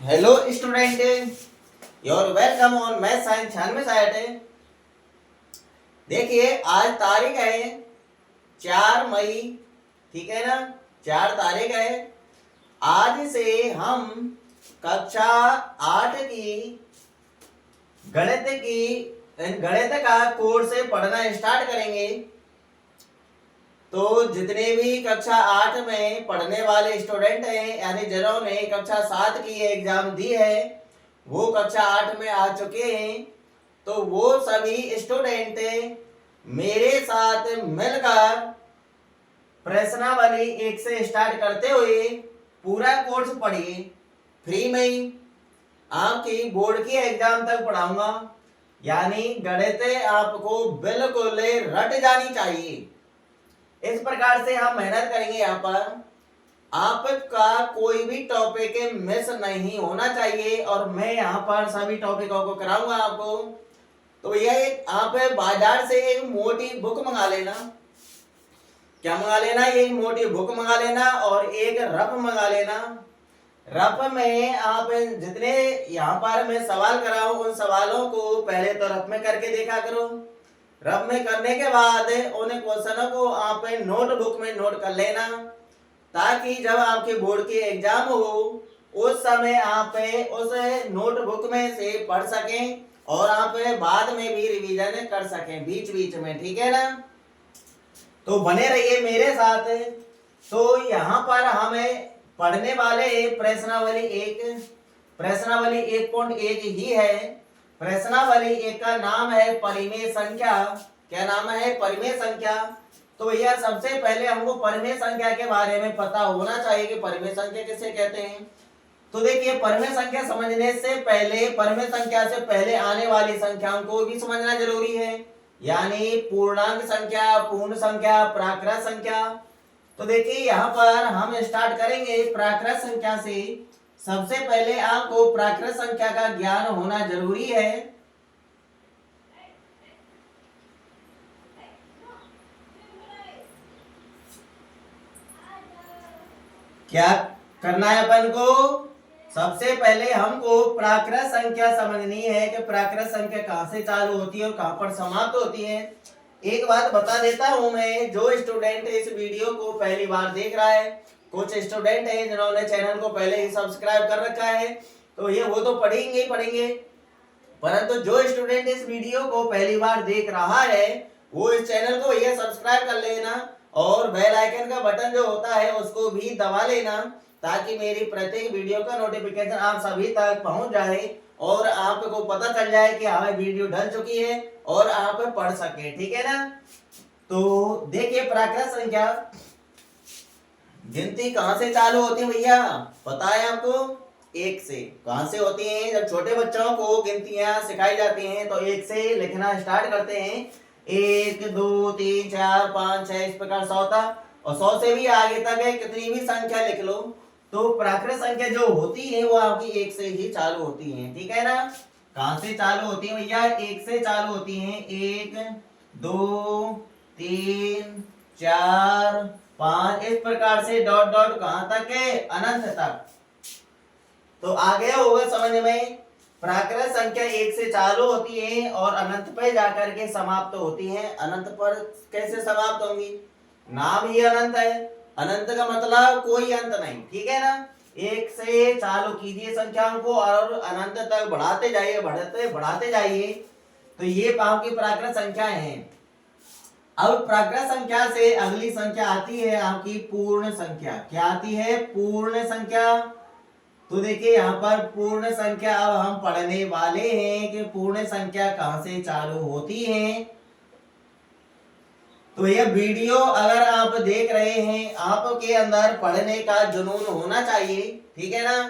Hello student, your welcome on math science 96 site. देखिए आज तारीख है 4 मई, ठीक है ना। 4 तारीख है। आज से हम कक्षा 8 की गणित का कोर्स पढ़ना स्टार्ट करेंगे। तो जितने भी कक्षा 8 में पढ़ने वाले स्टूडेंट हैं, यानी जिन्होंने कक्षा 7 की एग्जाम दी है, वो कक्षा 8 में आ चुके हैं। तो वो सभी स्टूडेंट मेरे साथ मिलकर प्रश्नावली 1 से स्टार्ट करते हुए पूरा कोर्स पढ़िए। फ्री में ही आपकी बोर्ड की एग्जाम तक पढ़ाऊंगा, यानी गणित आपको बिल्कुल रट जानी चाहिए। इस प्रकार से हम मेहनत करेंगे। यहाँ पर आपका कोई भी टॉपिक मिस नहीं होना चाहिए और मैं यहाँ पर सभी टॉपिकों को कराऊंगा आपको। तो भैया आप बाजार से एक मोटी बुक मंगा लेना। क्या मंगा लेना? एक मोटी बुक मंगा लेना और एक रफ मंगा लेना। रफ में आप जितने यहाँ पर मैं सवाल कराऊं उन सवालों को पहले तो रफ में करके देखा करो। रफ में करने के बाद उन क्वेश्चनों को आप नोटबुक में नोट कर लेना, ताकि जब आपके बोर्ड की एग्जाम हो उस समय आप उस नोटबुक में से पढ़ सकें और आप बाद में भी रिवीजन कर सकें बीच बीच में, ठीक है ना। तो बने रहिए मेरे साथ। तो यहाँ पर हमें पढ़ने वाले प्रश्नावली 1.1 ही है। प्रश्नावली 1 का नाम है परिमेय संख्या। क्या नाम है? परिमेय संख्या। तो भैया सबसे पहले हमको परिमेय संख्या के बारे में पता होना चाहिए कि परिमेय संख्या किसे कहते हैं। तो देखिए, परिमेय संख्या समझने से पहले परिमेय संख्या से पहले आने वाली संख्याओं को भी समझना जरूरी है, यानी पूर्णांक संख्या, पूर्ण संख्या, प्राकृत संख्या। तो देखिए यहाँ पर हम स्टार्ट करेंगे प्राकृत संख्या से। सबसे पहले आपको प्राकृत संख्या का ज्ञान होना जरूरी है। क्या करना है अपन को? सबसे पहले हमको प्राकृत संख्या समझनी है कि प्राकृत संख्या कहां से चालू होती है और कहां पर समाप्त होती है। एक बात बता देता हूं मैं, जो स्टूडेंट इस वीडियो को पहली बार देख रहा है, कुछ स्टूडेंट है जिन्होंने चैनल को पहले ही सब्सक्राइब कर रखा है, तो ये वो तो पढ़ेंगे ही पढ़ेंगे, परंतु जो स्टूडेंट इस वीडियो को पहली बार देख रहा है वो इस चैनल को ये सब्सक्राइब कर लेना और बेल आइकन का बटन जो होता है उसको भी दबा लेना, ताकि मेरी प्रत्येक वीडियो का नोटिफिकेशन आप सभी तक पहुंच जाए और आपको पता चल जाए कि हमें वीडियो डल चुकी है और आप पढ़ सके, ठीक है ना। तो देखिए प्राकृत संख्या गिनती कहां से चालू होती है भैया? पता है आपको? 1 से। कहां से होती है? जब छोटे बच्चों को गिनतियां सिखाई जाती हैं तो 1 से लिखना स्टार्ट करते हैं। 1 2 3 4 5 6 इस प्रकार 100 तक, और 100 से भी आगे तक है कितनी भी संख्या लिख लो। तो प्राकृत संख्या जो होती है वो आपकी 1 से ही चालू होती है, ठीक है ना। कहां से चालू होती है भैया? 1 से चालू होती है। 1 2 3 4 5 इस प्रकार से डॉट डॉट कहां तक है? अनंत तक। तो आ गया होगा समझ में। प्राकृत संख्या 1 से चालू होती है और अनंत पे जाकर के समाप्त होती है। अनंत पर कैसे समाप्त होंगी? नाम ही अनंत है। अनंत का मतलब कोई अंत नहीं, ठीक है ना। 1 से चालू कीजिए संख्याओं को और अनंत तक बढ़ाते जाइए, बढ़ाते जाइए। तो ये आपकी प्राकृत संख्या है। अब प्राकृत संख्या से अगली संख्या आती है आपकी पूर्ण संख्या। क्या आती है? पूर्ण संख्या। तो देखिए यहाँ पर पूर्ण संख्या अब हम पढ़ने वाले हैं कि पूर्ण संख्या कहां से चालू होती है। तो यह वीडियो अगर आप देख रहे हैं, आपके अंदर पढ़ने का जुनून होना चाहिए, ठीक है ना।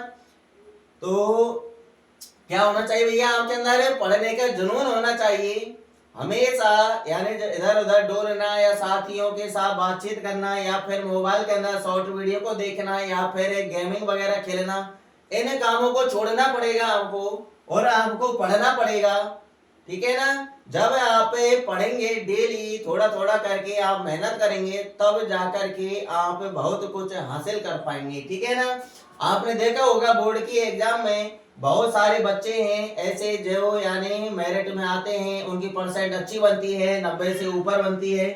तो क्या होना चाहिए भैया? आपके अंदर पढ़ने का जुनून होना चाहिए हमेशा, यानी इधर उधर डोलना या साथियों के साथ बातचीत करना या फिर मोबाइल के अंदर शॉर्ट वीडियो को देखना या फिर गेमिंग वगैरह खेलना, इन कामों को छोड़ना पड़ेगा आपको और आपको पढ़ना पड़ेगा, ठीक है ना। जब आप पढ़ेंगे डेली थोड़ा थोड़ा करके, आप मेहनत करेंगे, तब जाकर के आप बहुत कुछ हासिल कर पाएंगे। ठीक है ना। आपने देखा होगा बोर्ड की एग्जाम में बहुत सारे बच्चे हैं ऐसे जो यानी मेरिट में आते हैं, उनकी परसेंट अच्छी बनती है, 90 से ऊपर बनती है।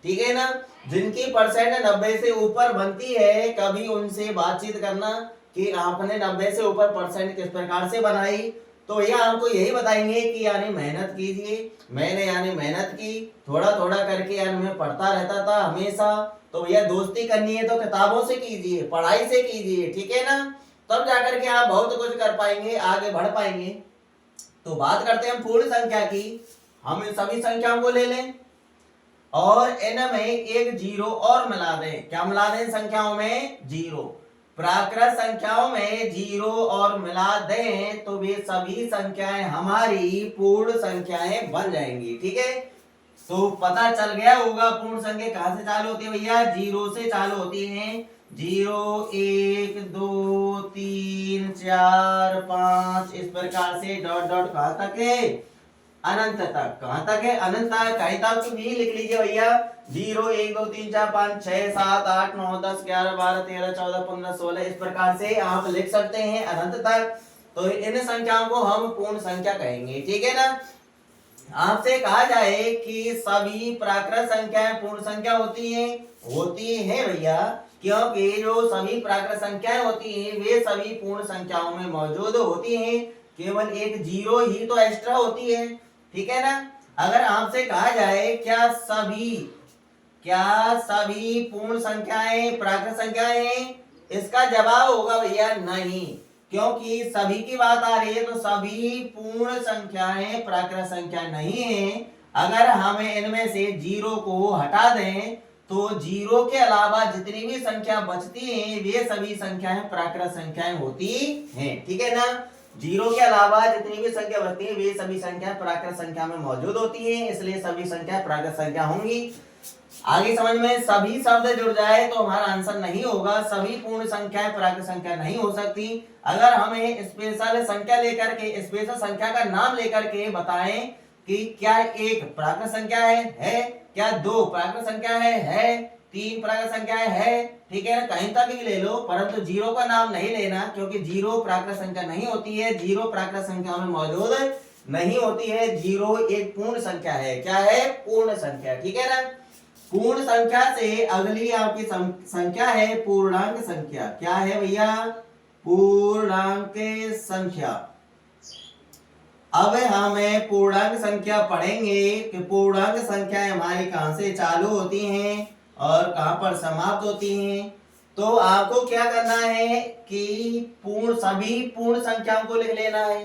ठीक है ना। जिनकी परसेंट 90 से ऊपर बनती है, कभी उनसे बातचीत करना कि आपने 90 से ऊपर परसेंट किस प्रकार से बनाई, तो भैया आपको यही बताएंगे कि यानी मेहनत कीजिए। मैंने यानी मेहनत की, थोड़ा थोड़ा करके यानी मैं पढ़ता रहता था हमेशा। तो भैया दोस्ती करनी है तो किताबों से कीजिए, पढ़ाई से कीजिए। ठीक है ना। तब जाकर के आप बहुत कुछ कर पाएंगे, आगे बढ़ पाएंगे। तो बात करते हैं हम पूर्ण संख्या की। हम इन सभी संख्याओं को ले लें और इनमें एक जीरो और मिला दें। क्या मिला दें संख्याओं में? जीरो। प्राकृत संख्याओं में जीरो और मिला दें तो वे सभी संख्याएं हमारी पूर्ण संख्याएं बन जाएंगी। ठीक है। तो पता चल गया होगा पूर्ण संख्या कहां से चालू होती है भैया? जीरो से चालू होती है। 0 1 2 3 4 5 इस प्रकार से डॉट डॉट कहां तक है? अनंत तक। कहां तक है? अनंत तक। कहीं तक भी लिख लीजिए भैया। 0 1 2 3 4 5 6 7 8 9 10 11 12 13 14 15 16 इस प्रकार से आप लिख सकते हैं अनंत तक। तो इन संख्याओं को हम पूर्ण संख्या कहेंगे। ठीक है ना। आपसे कहा जाए कि सभी प्राकृत संख्याएं पूर्ण संख्या होती हैं? होती है भैया, क्योंकि जो सभी प्राकृत संख्याएं होती हैं वे सभी पूर्ण संख्याओं में मौजूद होती हैं। केवल एक जीरो ही तो एक्स्ट्रा होती है। ठीक है ना। अगर आपसे कहा जाए क्या सभी पूर्ण संख्याएं प्राकृत संख्याएं हैं, इसका जवाब होगा भैया नहीं, क्योंकि सभी की बात आ रही है तो सभी पूर्ण संख्याएं प्राकृत संख्या नहीं है। अगर हमें इनमें से जीरो को हटा दें तो जीरो के अलावा जितनी भी संख्या बचती हैं वे सभी संख्याएं प्राकृत संख्याएं होती हैं। ठीक है ना। जीरो के अलावा जितनी भी संख्या बचती है वे सभी संख्या प्राकृत संख्या में मौजूद होती हैं, इसलिए सभी संख्या प्राकृत संख्या होंगी। आगे समझ में सभी शब्द जुड़ जाए तो हमारा आंसर नहीं होगा। सभी पूर्ण संख्याएं प्राकृत संख्या नहीं हो सकती। अगर हमें स्पेशल संख्या लेकर के, स्पेशल संख्या का नाम लेकर के बताएं कि क्या एक प्राकृत संख्या है, क्या दो प्राकृत संख्या है, तीन प्राकृत संख्या है। ठीक है ना। कहीं तक भी ले लो, परंतु जीरो का नाम नहीं लेना, क्योंकि जीरो प्राकृत संख्या नहीं होती है। जीरो प्राकृत संख्या में मौजूद नहीं होती है। जीरो एक पूर्ण संख्या है। क्या है? पूर्ण संख्या। ठीक है ना। पूर्ण संख्या से अगली आपकी संख्या है पूर्णांक संख्या। क्या है भैया? पूर्णांक संख्या। अब हमें पूर्णांक संख्या पढ़ेंगे कि पूर्णांक संख्याएं हमारी कहां से चालू होती हैं और कहां पर समाप्त होती हैं। तो आपको क्या करना है कि सभी पूर्ण संख्याओं को लिख लेना है।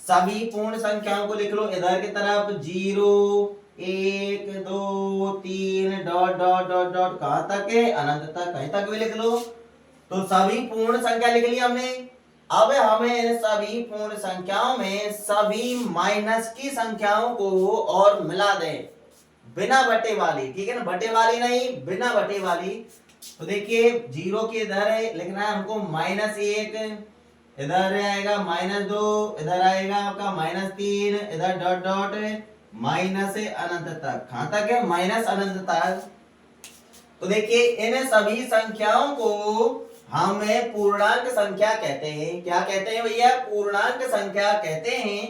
सभी पूर्ण संख्याओं को लिख लो इधर की तरफ। 0 1 2 3 डॉट डॉट डॉट डॉट कहां तक है? अनंत तक। कहीं तक भी लिख लो। तो सभी पूर्ण संख्या लिख ली हमने। अब हमें इन सभी पूर्ण संख्याओं में सभी माइनस की संख्याओं को और मिला दें, बिना बटे वाली। ठीक है ना। बटे वाली नहीं, बिना बटे वाली। तो देखिए जीरो के इधर लिखना है हमको -1, इधर आएगा -2, इधर आएगा आपका -3, इधर डॉट डॉट माइनस अनंत तक। कहां तक है? माइनस अनंत तक। तो देखिए इन सभी संख्याओं को हमें पूर्णांक संख्या कहते हैं। क्या कहते हैं भैया? पूर्णांक संख्या कहते हैं।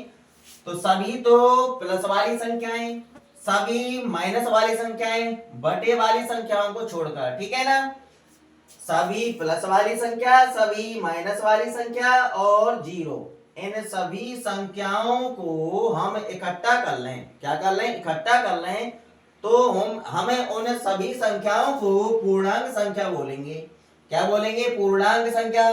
तो सभी तो प्लस वाली संख्याएं, सभी माइनस वाली संख्याएं, बटे वाली संख्याओं को छोड़कर। ठीक है ना। सभी प्लस वाली संख्या, सभी माइनस वाली संख्या और जीरो, इन सभी संख्याओं को हम इकट्ठा कर लें। क्या कर लें? इकट्ठा कर लें तो हमें उन सभी संख्याओं को पूर्णांक संख्या बोलेंगे। क्या बोलेंगे? पूर्णांक संख्या।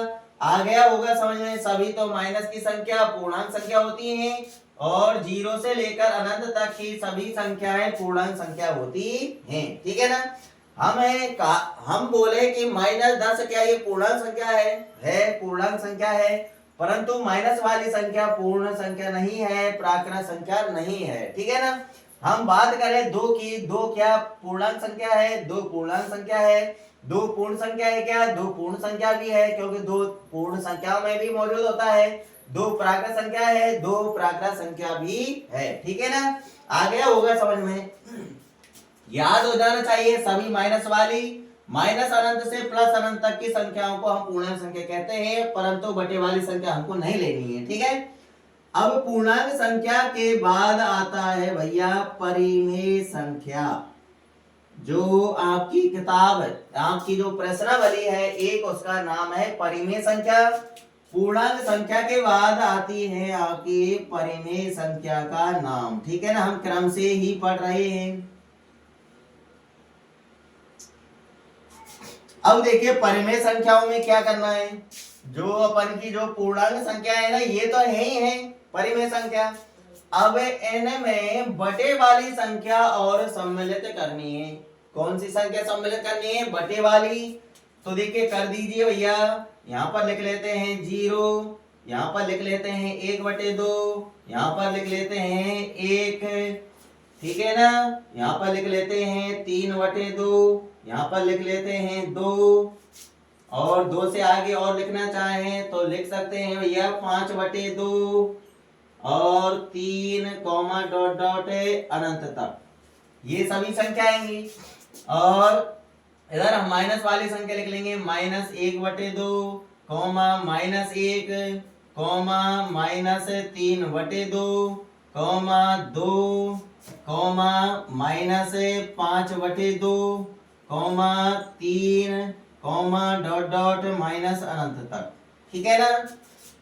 आ गया होगा समझ में। सभी तो माइनस की संख्या पूर्णांक संख्या होती हैं और जीरो से लेकर अनंत तक की सभी संख्याएं पूर्णांक संख्या होती हैं। ठीक है ना। हम बोले कि -10 क्या ये पूर्णांक संख्या है पूर्णांक संख्या है, परंतु माइनस वाली संख्या पूर्ण संख्या नहीं है, प्राकृत संख्या नहीं है। ठीक है ना। हम बात करें दो की, दो क्या पूर्णांक संख्या है? दो पूर्णांक संख्या है। दो पूर्ण संख्या है क्या? दो पूर्ण संख्या भी है, क्योंकि दो पूर्ण संख्याओं में भी मौजूद होता है। दो प्राकृत संख्या है, दो प्राकृत संख्या भी है। ठीक है ना, आ गया होगा समझ में। याद हो जाना चाहिए सभी माइनस वाली, माइनस अनंत से प्लस अनंत तक की संख्याओं को हम पूर्णांक संख्या कहते हैं, परंतु बटे वाली संख्या हमको नहीं लेनी है। ठीक है, अब पूर्णांक संख्या के बाद आता है भैया परिमेय संख्या। जो आपकी किताब, आपकी जो प्रश्नावली है एक, उसका नाम है परिमेय संख्या। पूर्णांक संख्या के बाद आती है आपकी परिमेय संख्या का नाम। ठीक है ना, हम क्रम से ही पढ़ रहे हैं। अब देखिए परिमेय संख्याओं में क्या करना है। जो अपन की जो पूर्णांक संख्या है ना, ये तो है ही है परिमेय संख्या। अब इनमें बटे वाली संख्या और सम्मिलित करनी है। कौन सी संख्या सम्मिलित करनी है? बटे वाली। तो देखिए कर दीजिए भैया, यहाँ पर लिख लेते हैं 0, यहाँ पर लिख लेते हैं 1/2, यहाँ पर लिख लेते हैं 1, ठीक है ना, यहाँ पर लिख लेते हैं 3/2, यहाँ पर लिख लेते हैं 2, और 2 से आगे और लिखना चाहें तो लिख सकते हैं भैया 5/2 और 3 कॉमा डॉट डॉट अनंत तक। ये सभी संख्या आएंगी। और इधर हम माइनस वाली संख्या लिख लेंगे -1/2 comma -1 comma -3/2 comma 2 comma -5/2 comma 3 comma dot dot minus अनंत तक। ठीक है ना,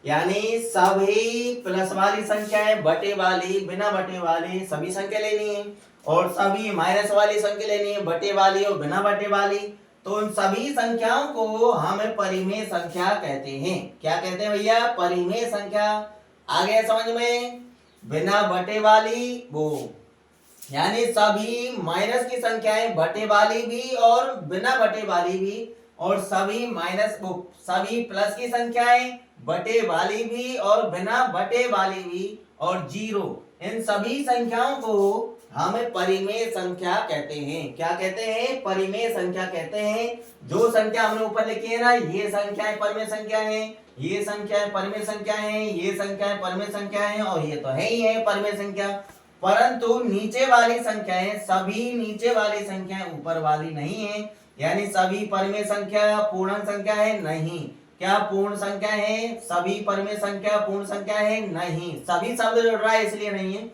यानी सभी प्लस वाली संख्याएं, बटे वाली, बिना बटे वाली सभी संख्या लेनी है, और सभी माइनस वाली संख्या लेनी है, बटे वाली और बिना बटे वाली। तो उन सभी संख्याओं को हम परिमेय संख्या कहते हैं। क्या कहते हैं भैया? परिमेय संख्या। आ गया समझ में? बिना बटे वाली वो, यानी सभी माइनस की संख्याएं, बटे वाली भी और बिना बटे वाली भी, और सभी माइनस वो सभी प्लस की संख्याएं, बटे वाली भी और बिना बटे वाली भी, और 0, इन सभी संख्याओं को हम परिमेय संख्या कहते हैं। क्या कहते हैं? परिमेय संख्या कहते हैं। जो संख्या हमने ऊपर लिखी है ना, ये संख्याएं परिमेय संख्या है, ये संख्याएं परिमेय संख्या है, ये संख्याएं परिमेय संख्या है, और ये तो है ही है परिमेय संख्या। परंतु नीचे वाली संख्याएं, सभी नीचे वाली संख्याएं ऊपर वाली नहीं है, यानी सभी परिमेय संख्या पूर्ण संख्या है? नहीं। क्या पूर्ण संख्या है? सभी परिमेय संख्या पूर्ण संख्या है? नहीं। सभी शब्द जुड़ रहा है इसलिए नहीं है।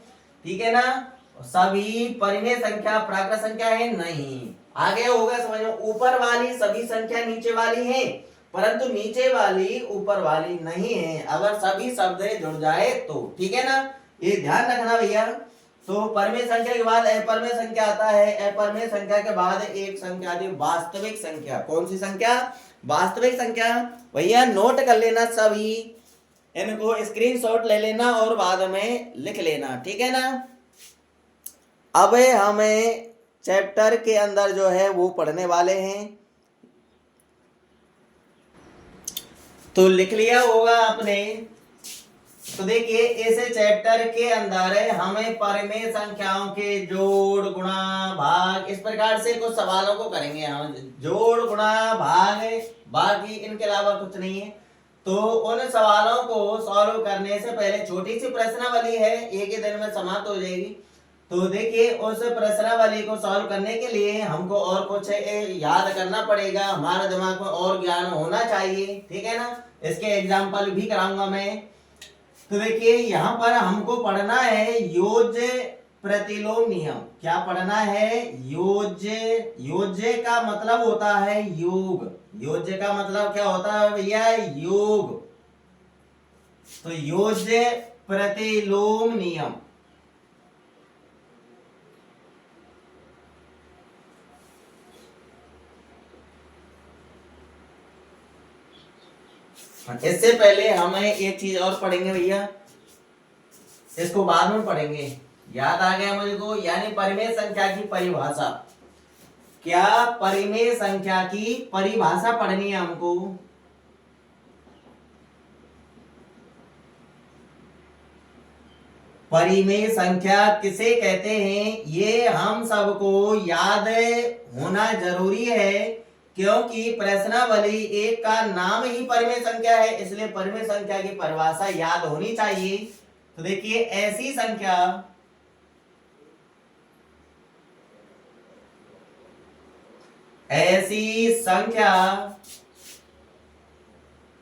ठीक है ना, सभी परिमेय संख्या प्राकृत संख्या है? नहीं। आगे होगा समझ में, ऊपर वाली सभी संख्या नीचे वाली है, परंतु नीचे वाली ऊपर वाली नहीं है, अगर सभी शब्द जुड़ जाए तो। ठीक है ना, ये ध्यान रखना भैया। तो परिमेय संख्या के बाद अपरिमेय संख्या आता है, अपरिमेय संख्या के बाद एक संख्या आती है वास्तविक संख्या। कौन सी संख्या? वास्तविक संख्या। भैया नोट कर लेना सभी, इनको स्क्रीनशॉट ले लेना और बाद में लिख लेना। ठीक है ना, अब हमें चैप्टर के अंदर जो है वो पढ़ने वाले हैं, तो लिख लिया होगा आपने। तो देखिए इस चैप्टर के अंदर हमें परिमेय संख्याओं के जोड़, गुणा, भाग, इस प्रकार से कुछ सवालों को करेंगे हम। जोड़, गुणा, भाग, बाकी इनके अलावा कुछ नहीं है। तो उन सवालों को सॉल्व करने से पहले छोटी सी प्रश्नावली है, एक ही दिन में समाप्त हो जाएगी। तो देखिए उस प्रश्नावली को सॉल्व करने के लिए हमको और कुछ याद करना पड़ेगा, हमारे दिमाग में और ज्ञान होना चाहिए। ठीक है ना, इसके एग्जाम्पल भी कराऊंगा मैं। तो देखिए यहाँ पर हमको पढ़ना है योज्य प्रतिलोम नियम। क्या पढ़ना है? योज्य। योज्य का मतलब होता है योग। योज्य का मतलब क्या होता है भैया? योग। तो योज्य प्रतिलोम नियम, इससे पहले हमें एक चीज और पढ़ेंगे भैया, इसको बाद में पढ़ेंगे। याद आ गया मुझे को, यानी परिमेय संख्या की परिभाषा। क्या? परिमेय संख्या की परिभाषा पढ़नी है हमको। परिमेय संख्या किसे कहते हैं ये हम सबको याद होना जरूरी है। क्योंकि प्रश्नावली एक का नाम ही परिमेय संख्या है, इसलिए परिमेय संख्या की परिभाषा याद होनी चाहिए। तो देखिए ऐसी संख्या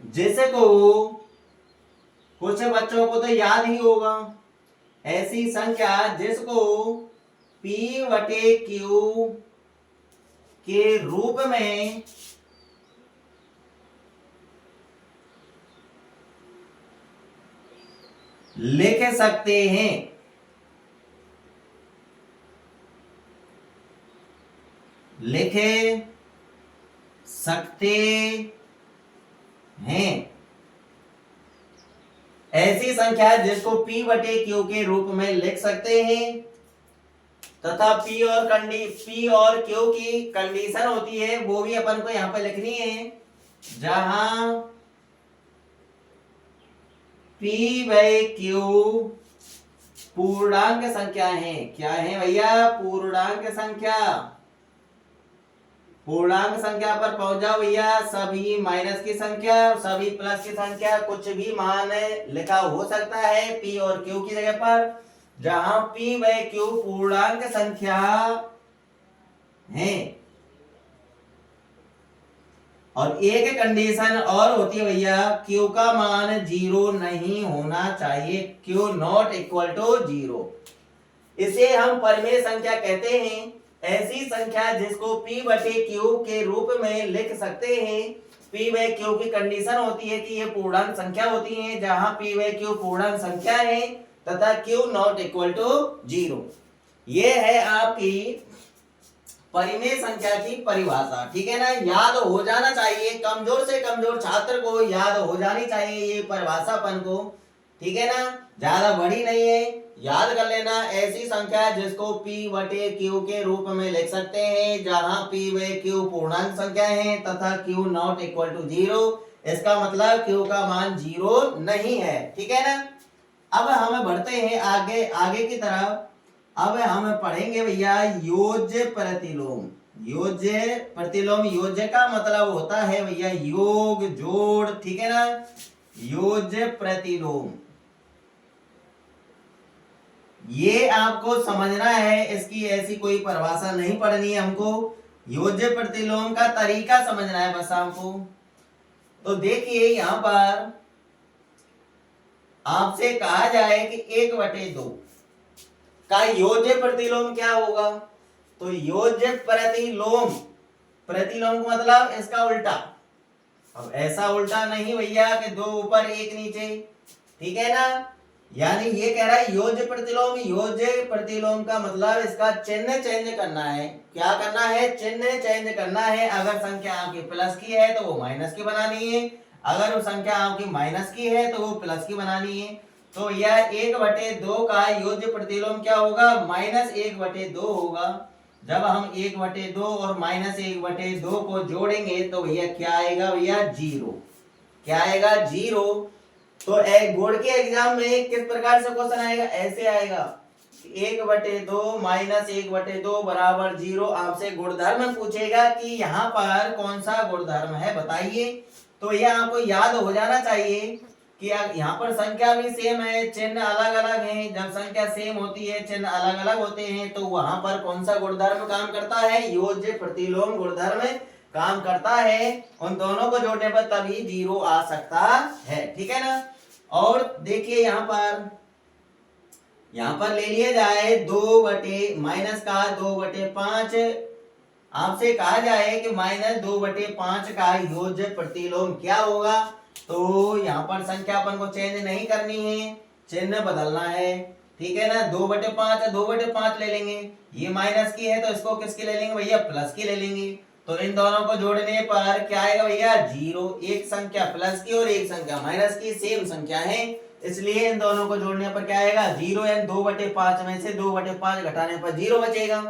जिसको, कुछ बच्चों को तो याद ही होगा, ऐसी संख्या जिसको P बटे Q के रूप में लिख सकते हैं। ऐसी संख्या जिसको P बटे Q के रूप में लिख सकते हैं तथा P और Q की कंडीशन होती है वो भी अपन को यहां पे लिखनी है, जहां P बाय Q पूर्णांक संख्या है। क्या है भैया? पूर्णांक संख्या। पूर्णांक संख्या पर पहुंच जाओ भैया, सभी माइनस की संख्या सभी प्लस की संख्या, कुछ भी मान लिखा हो सकता है P और Q की जगह पर, जहां P बाय Q पूर्णांक संख्या है। और एक कंडीशन और होती है भैया, Q का मान 0 नहीं होना चाहिए, Q नॉट इक्वल टू 0। इसे हम परिमेय संख्या कहते हैं। ऐसी संख्या जिसको P बटे Q के रूप में लिख सकते हैं। P बाय Q की कंडीशन होती है कि ये पूर्णांक संख्या होती है, जहां P बाय Q पूर्णांक संख्या है तथा Q नॉट इक्वल टू 0। ये है आपकी परिमेय संख्या की परिभाषा। ठीक है ना, याद हो जाना चाहिए, कमजोर से कमजोर छात्र को याद हो जानी चाहिए ये परिभाषा अपन को। ठीक है ना, ज्यादा बड़ी नहीं है, याद कर लेना। ऐसी संख्या जिसको P बटे Q के रूप में लिख सकते हैं, जहां P बाय Q पूर्णांक संख्या है तथा Q नॉट इक्वल टू 0। इसका मतलब Q का मान 0 नहीं है। ठीक है ना, अब हम बढ़ते हैं आगे की तरफ। अब हम पढ़ेंगे भैया योज्य प्रतिलोम। योज्य प्रतिलोम, योज्य का मतलब होता है भैया योग, जोड़। ठीक है ना, योज्य प्रतिलोम ये आपको समझना है, इसकी ऐसी कोई परिभाषा नहीं पढ़नी है हमको, योज्य प्रतिलोम का तरीका समझना है बस हमको। तो देखिए यहां पर आपसे कहा जाए कि 1/2 का योज्य प्रतिलोम क्या होगा। तो योज्य प्रतिलोम, प्रतिलोम का मतलब इसका उल्टा। अब ऐसा उल्टा नहीं भैया कि 2 ऊपर 1 नीचे। ठीक है ना, यानी ये कह रहा है योज्य प्रतिलोम। योज्य प्रतिलोम का मतलब इसका चिन्ह चेंज करना है। क्या करना है? चिन्ह चेंज करना है। अगर संख्या आपकी प्लस की है तो वो माइनस की बनानी है, अगर वो संख्या आपकी माइनस की है तो वो प्लस की बनानी है। तो यह 1/2 का योज्य प्रतिलोम क्या होगा? -1/2 होगा। जब हम 1/2 और -1/2 को जोड़ेंगे तो भैया क्या आएगा? भैया 0। क्या आएगा? 0। तो बोर्ड के एग्जाम में किस प्रकार से क्वेश्चन आएगा? ऐसे आएगा, 1/2 -1/2 बराबर 0। आपसे गुणधर्म पूछेगा कि यहाँ पर कौन सा गुणधर्म है बताइए। तो यह आपको याद हो जाना चाहिए कि यहाँ पर संख्या भी सेम है, चिन्ह अलग अलग है। जब संख्या सेम होती है, चिन्ह अलग अलग होते हैं, तो वहां पर कौन सा गुणधर्म काम करता है? योज्य प्रतिलोम गुणधर्म काम करता है। उन दोनों को जोड़ने पर तभी 0 आ सकता है। ठीक है ना, और देखिए यहाँ पर ले लिया जाए माइनस का 2/5। आपसे कहा जाए कि -2/5 का योज्य प्रतिलोम क्या होगा। तो यहाँ पर संख्या अपन को चेंज नहीं करनी है, चिन्ह बदलना है। ठीक है ना, 2/5 ले लेंगे। ये माइनस की है तो इसको किसकी ले लेंगे भैया? प्लस की ले लेंगे। तो इन दोनों को जोड़ने पर क्या आएगा भैया? 0। एक संख्या प्लस की और एक संख्या माइनस की सेम संख्या है, इसलिए इन दोनों को जोड़ने पर क्या आएगा? 0। यानी 2/5 में से 2/5 घटाने पर 0 बचेगा।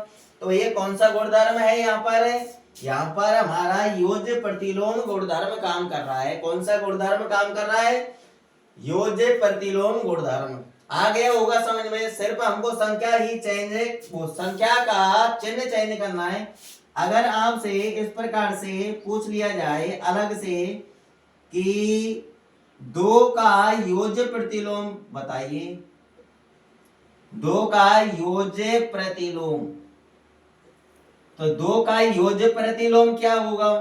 तो ये कौन सा गुणधर्म है? यहाँ पर हमारा योज्य प्रतिलोम गुणधर्म काम कर रहा है। कौन सा गुणधर्म काम कर रहा है? योज्य प्रतिलोम गुणधर्म। आ गया होगा समझ में। सिर्फ हमको संख्या ही चेंज, वो संख्या का चिन्ह चेंज करना है। अगर आपसे इस प्रकार से पूछ लिया जाए अलग से कि 2 का योज्य प्रतिलोम बताइए, 2 का योज्य प्रतिलोम, तो 2 का योज्य प्रतिलोम क्या होगा?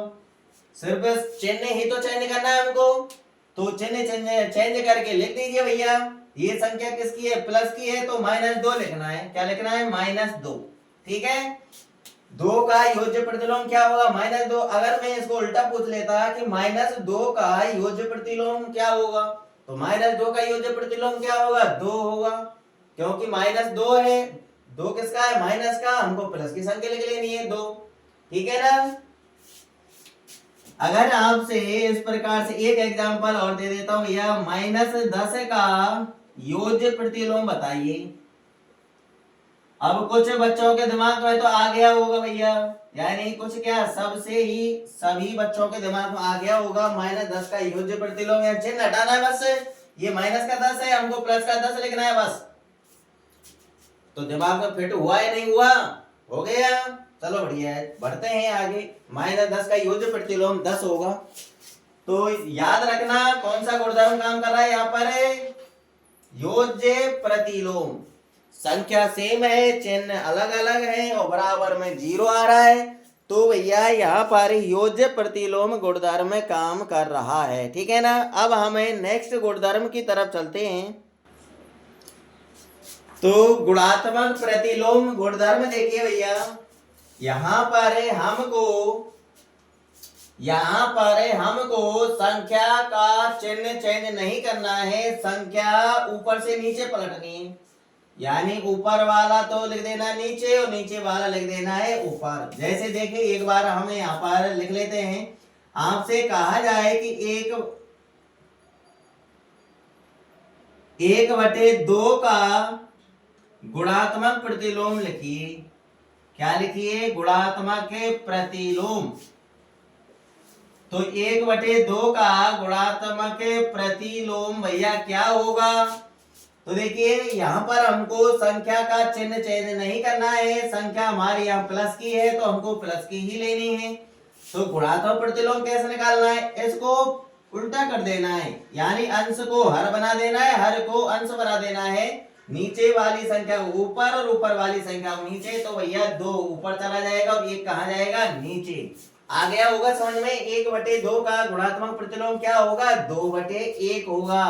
सिर्फ चिन्ह ही तो चेंज करना है हमको, तो चिन्ह चेंज करके लिख दीजिए भैया। ये संख्या किसकी है? प्लस की है, तो -2 लिखना है। क्या लिखना है? -2। ठीक है, 2 का योज्य प्रतिलोम क्या होगा? -2। अगर मैं इसको उल्टा पूछ लेता कि -2 का योज्य प्रतिलोम क्या होगा, तो -2 का योज्य प्रतिलोम क्या होगा? 2 होगा, क्योंकि -2 है, 2 किसका है? माइनस का, हमको प्लस की संख्या लिख लेनी है 2। ठीक है ना। अगर आपसे इस प्रकार से एक एग्जांपल और दे देता हूं भैया, -10 का योज्य प्रतिलोम बताइए। अब कुछ बच्चों के दिमाग में तो आ गया होगा भैया, यानी कुछ क्या सबसे ही सभी बच्चों के दिमाग में आ गया होगा -10 का योज्य प्रतिलोम। या चिन्ह हटाना है बस, ये माइनस का 10 है, हमको प्लस का 10 लिखना है बस। तो दिमाग में फिट हुआ या नहीं हुआ? हो गया, चलो बढ़िया है, बढ़ते हैं आगे। -10 का योज्य प्रतिलोम 10 होगा। तो याद रखना कौन सा गुणधर्म काम कर रहा है यहाँ पर? योज्य प्रतिलोम। संख्या सेम है, चिन्ह अलग अलग है और बराबर में 0 आ रहा है, तो भैया यहाँ पर योज्य प्रतिलोम गुणधर्म में काम कर रहा है। ठीक है ना। अब हमें नेक्स्ट गुणधर्म की तरफ चलते हैं। तो गुणात्मक प्रतिलोम गुणधर्म देखिए भैया, यहाँ पर हमको संख्या का चिन्ह चेंज नहीं करना है, संख्या ऊपर से नीचे पलटनी है। यानी ऊपर वाला तो लिख देना नीचे और नीचे वाला लिख देना है ऊपर। जैसे देखिए एक बार हम यहाँ पर लिख लेते हैं, आपसे कहा जाए कि 1/2 का गुणात्मक प्रतिलोम लिखिए। क्या लिखिए? गुणात्मक प्रतिलोम। तो 1/2 का गुणात्मक प्रतिलोम भैया क्या होगा? तो देखिए यहाँ पर हमको संख्या का चिन्ह चेंज नहीं करना है, संख्या हमारी यहाँ प्लस की है तो हमको प्लस की ही लेनी है। तो गुणात्मक प्रतिलोम कैसे निकालना है? इसको उल्टा कर देना है, यानी अंश को हर बना देना है, हर को अंश बना देना है। नीचे वाली संख्या ऊपर और ऊपर वाली संख्या नीचे, तो भैया 2 ऊपर चला जाएगा और 1 कहाँ जाएगा? नीचे। आ गया होगा समझ में? 1/2 का गुणात्मक प्रतिलोम क्या होगा? 2/1 होगा।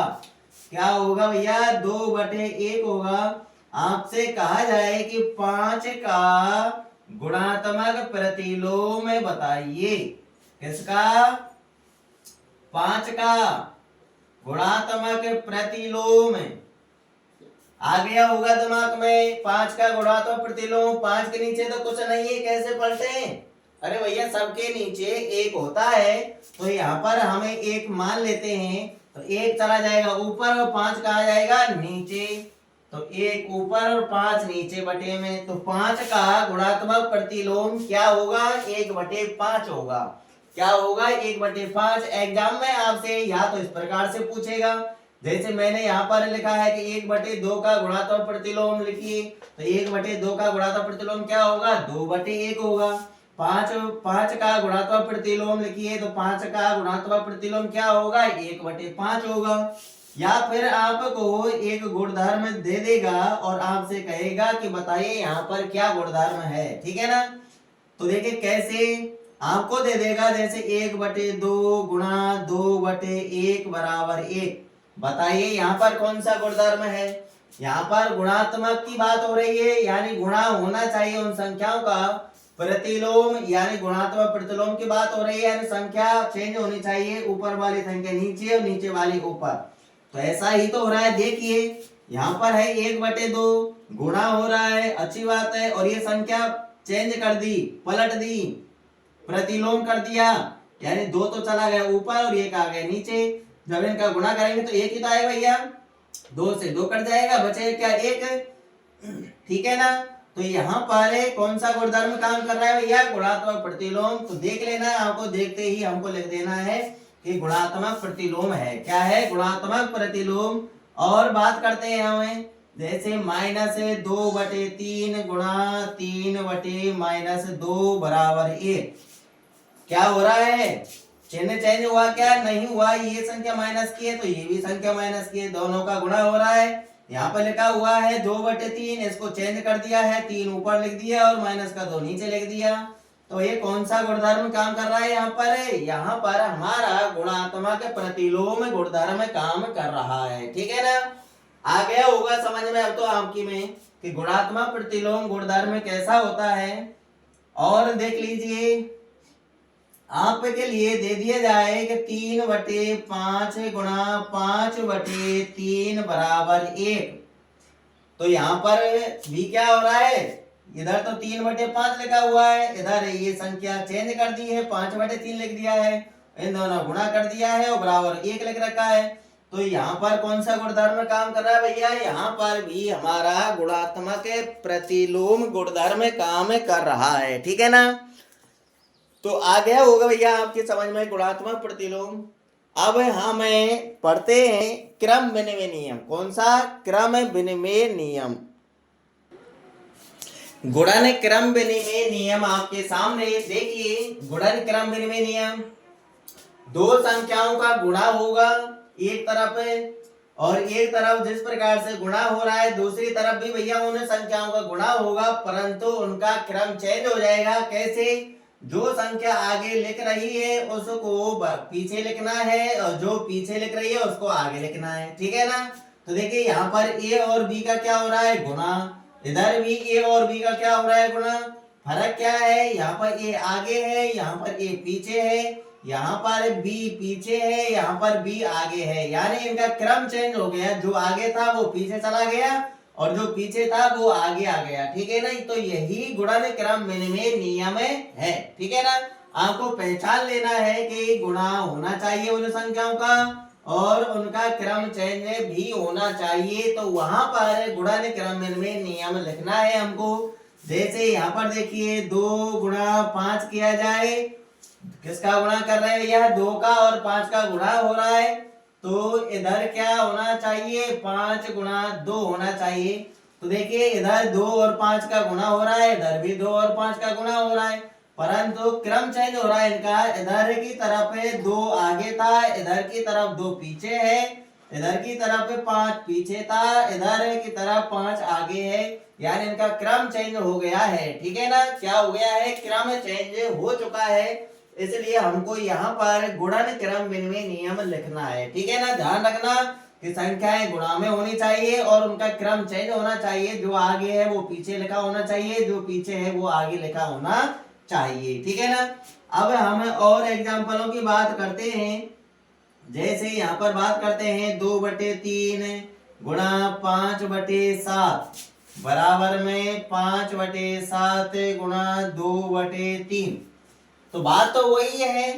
क्या होगा भैया? 2/1 होगा। आपसे कहा जाए कि 5 का गुणात्मक प्रतिलोम बताइए। किसका? 5 का गुणात्मक प्रतिलोम। आ गया होगा दिमाग में? 5 का गुणात्मक प्रतिलोम, 5 के नीचे तो कुछ नहीं है, कैसे पलटे? अरे भैया सबके नीचे 1 होता है, तो यहाँ पर हमें 1 मान लेते हैं, तो 1 चला जाएगा ऊपर और 5 कहाँ जाएगा? नीचे। तो 1 ऊपर और 5 नीचे बटे में, तो 5 का गुणात्मक प्रतिलोम क्या होगा? 1/5 होगा। क्या होगा? 1/5। एग्जाम में आपसे या तो इस प्रकार से पूछेगा, जैसे मैंने यहाँ पर लिखा है कि 1/2 का गुणात्मक प्रतिलोम लिखिए, तो 1/2 का गुणात्मक प्रतिलोम क्या होगा? 2/1 होगा। 5 का गुणात्मक प्रतिलोम लिखिए, तो 5 का गुणात्मक प्रतिलोम क्या होगा? 1/5 होगा। या फिर आपको एक गुणधर्म दे देगा और आपसे कहेगा कि बताइए यहाँ पर क्या गुणधर्म है। ठीक है ना। तो देखिए कैसे आपको दे देगा, जैसे 1/2 गुणा 2/1 बराबर 1। बताइए यहाँ पर कौन सा गुणधर्म है? यहाँ पर गुणात्मक की बात हो रही है, यानी गुणा होना चाहिए उन संख्याओं का। प्रतिलोम यानी गुणात्मक प्रतिलोम की बात हो रही है, यानी संख्या चेंज होनी चाहिए, ऊपर वाली संख्या नीचे और नीचे वाली ऊपर। तो ऐसा ही तो हो रहा है। देखिए यहाँ पर है 1/2 गुणा हो रहा है, अच्छी बात है, और ये संख्या चेंज कर दी, पलट दी, प्रतिलोम कर दिया, यानी 2 तो चला गया ऊपर और 1 आ गया नीचे। जब इनका गुणा करेंगे तो 1 ही तो आएगा भैया, 2 से 2 कट जाएगा, बचेगा क्या? 1। ठीक है ना। तो यहाँ पर कौन सा गुणधर्म काम कर रहा है भैया? गुणात्मक प्रतिलोम। तो देख लेना, आपको देखते ही हमको लिख देना है कि गुणात्मक प्रतिलोम है। क्या है? गुणात्मक प्रतिलोम। और बात करते हैं हमें जैसे -2/3 गुणा 3/-2 बराबर 1। क्या हो रहा है, चिन्ह चेंज हुआ क्या, नहीं हुआ। ये संख्या माइनस की है तो ये भी संख्या माइनस की है, दोनों का गुणा हो रहा है। यहाँ पर लिखा हुआ है 2/3, इसको चेंज कर दिया है, 3 ऊपर लिख दिया और माइनस का 2 नीचे लिख दिया। तो ये कौन सा गुणधर्म काम कर रहा है यहाँ पर हमारा गुणात्मक प्रतिलोम गुणधर्म काम कर रहा है। ठीक है ना, आ गया होगा समझ में अब तो आपकी में कि गुणात्मक प्रतिलोम गुणधर्म कैसा होता है। और देख लीजिए आपके लिए दे दिया जाए कि 3/5 गुणा 5/3 बराबर 1। तो यहाँ पर भी क्या हो रहा है, इधर तो 3/5 लिखा हुआ है, इधर ये संख्या चेंज कर दी है, 5/3 लिख दिया है, इन दोनों गुणा कर दिया है और बराबर 1 लिख रखा है। तो यहाँ पर कौन सा गुणधर्म काम कर रहा है भैया, यहाँ पर भी हमारा गुणात्मक प्रतिलोम गुणधर्म काम कर रहा है। ठीक है ना, तो आ गया होगा भैया आपकी समझ में गुणात्मक प्रतिलोम। अब हम पढ़ते हैं क्रम विनिमय नियम। कौन सा, क्रम विनिमय नियम। गुणन क्रम विनिमय नियम आपके सामने देखिए। गुणन क्रम विनिमय नियम, दो संख्याओं का गुणा होगा एक तरफ और एक तरफ जिस प्रकार से गुणा हो रहा है दूसरी तरफ भी भैया उन संख्याओं का गुणा होगा, परंतु उनका क्रम चेंज हो जाएगा। कैसे, जो संख्या आगे लिख रही है उसको पीछे लिखना है और जो पीछे लिख रही है उसको आगे लिखना है। ठीक है ना, तो देखिए यहाँ पर ए और बी का क्या हो रहा है, गुणा। इधर भी ए और बी का क्या हो रहा है, गुणा। फर्क क्या है, यहाँ पर ए आगे है, यहाँ पर ए पीछे है, यहाँ पर बी पीछे है, यहाँ पर बी आगे है, यानी इनका क्रम चेंज हो गया। जो आगे था वो पीछे चला गया और जो पीछे था वो आगे आ गया। ठीक है ना, तो यही गुणन क्रम विनिमय नियम है। ठीक है ना, आपको पहचान लेना है कि गुणा होना चाहिए उन संख्याओं का और उनका क्रम चेंज भी होना चाहिए। तो वहां पर गुणन क्रम विनिमय नियम लिखना है हमको। जैसे यहाँ पर देखिए 2 गुणा 5 किया जाए, किसका गुणा कर रहे हैं भैया, 2 का और 5 का गुणा हो रहा है, तो इधर क्या होना चाहिए, 5 गुणा 2 होना चाहिए। तो देखिए इधर 2 और 5 का गुणा हो रहा है, इधर भी 2 और 5 का गुणा हो रहा है, परंतु क्रम चेंज हो रहा है इनका। इधर की तरफ 2 आगे था, इधर की तरफ 2 पीछे है, इधर की तरफ 5 पीछे था, इधर की तरफ 5 आगे है, यानी इनका क्रम चेंज हो गया है। ठीक है ना, क्या हो गया है, क्रम चेंज हो चुका है, इसलिए हमको यहाँ पर गुणन क्रम विनिमय नियम लिखना है। ठीक है ना, ध्यान रखना कि संख्याएं गुणा में होनी चाहिए और उनका क्रम चेंज होना चाहिए। जो आगे है वो पीछे लिखा होना चाहिए, जो पीछे है वो आगे लिखा होना चाहिए। ठीक है ना, अब हम और एग्जाम्पलों की बात करते हैं। जैसे यहाँ पर बात करते हैं 2/3 गुणा 5/7 बराबर में 5/7 गुणा 2/3। तो बात तो वही है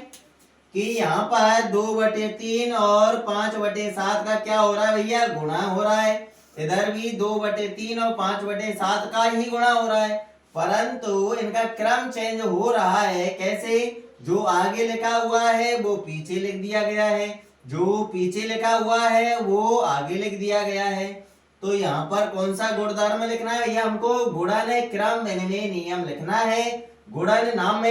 कि यहाँ पर 2/3 और 5/7 का क्या हो रहा है भैया, गुणा हो रहा है। इधर भी 2/3 और 5/7 का ही गुणा हो रहा है, परंतु इनका क्रम चेंज हो रहा है। कैसे, जो आगे लिखा हुआ है वो पीछे लिख दिया गया है, जो पीछे लिखा हुआ है वो आगे लिख दिया गया है। तो यहाँ पर कौन सा गुणधर्म लिखना है भैया, हमको गुणन क्रम विनिमय नियम लिखना है। गुणन नाम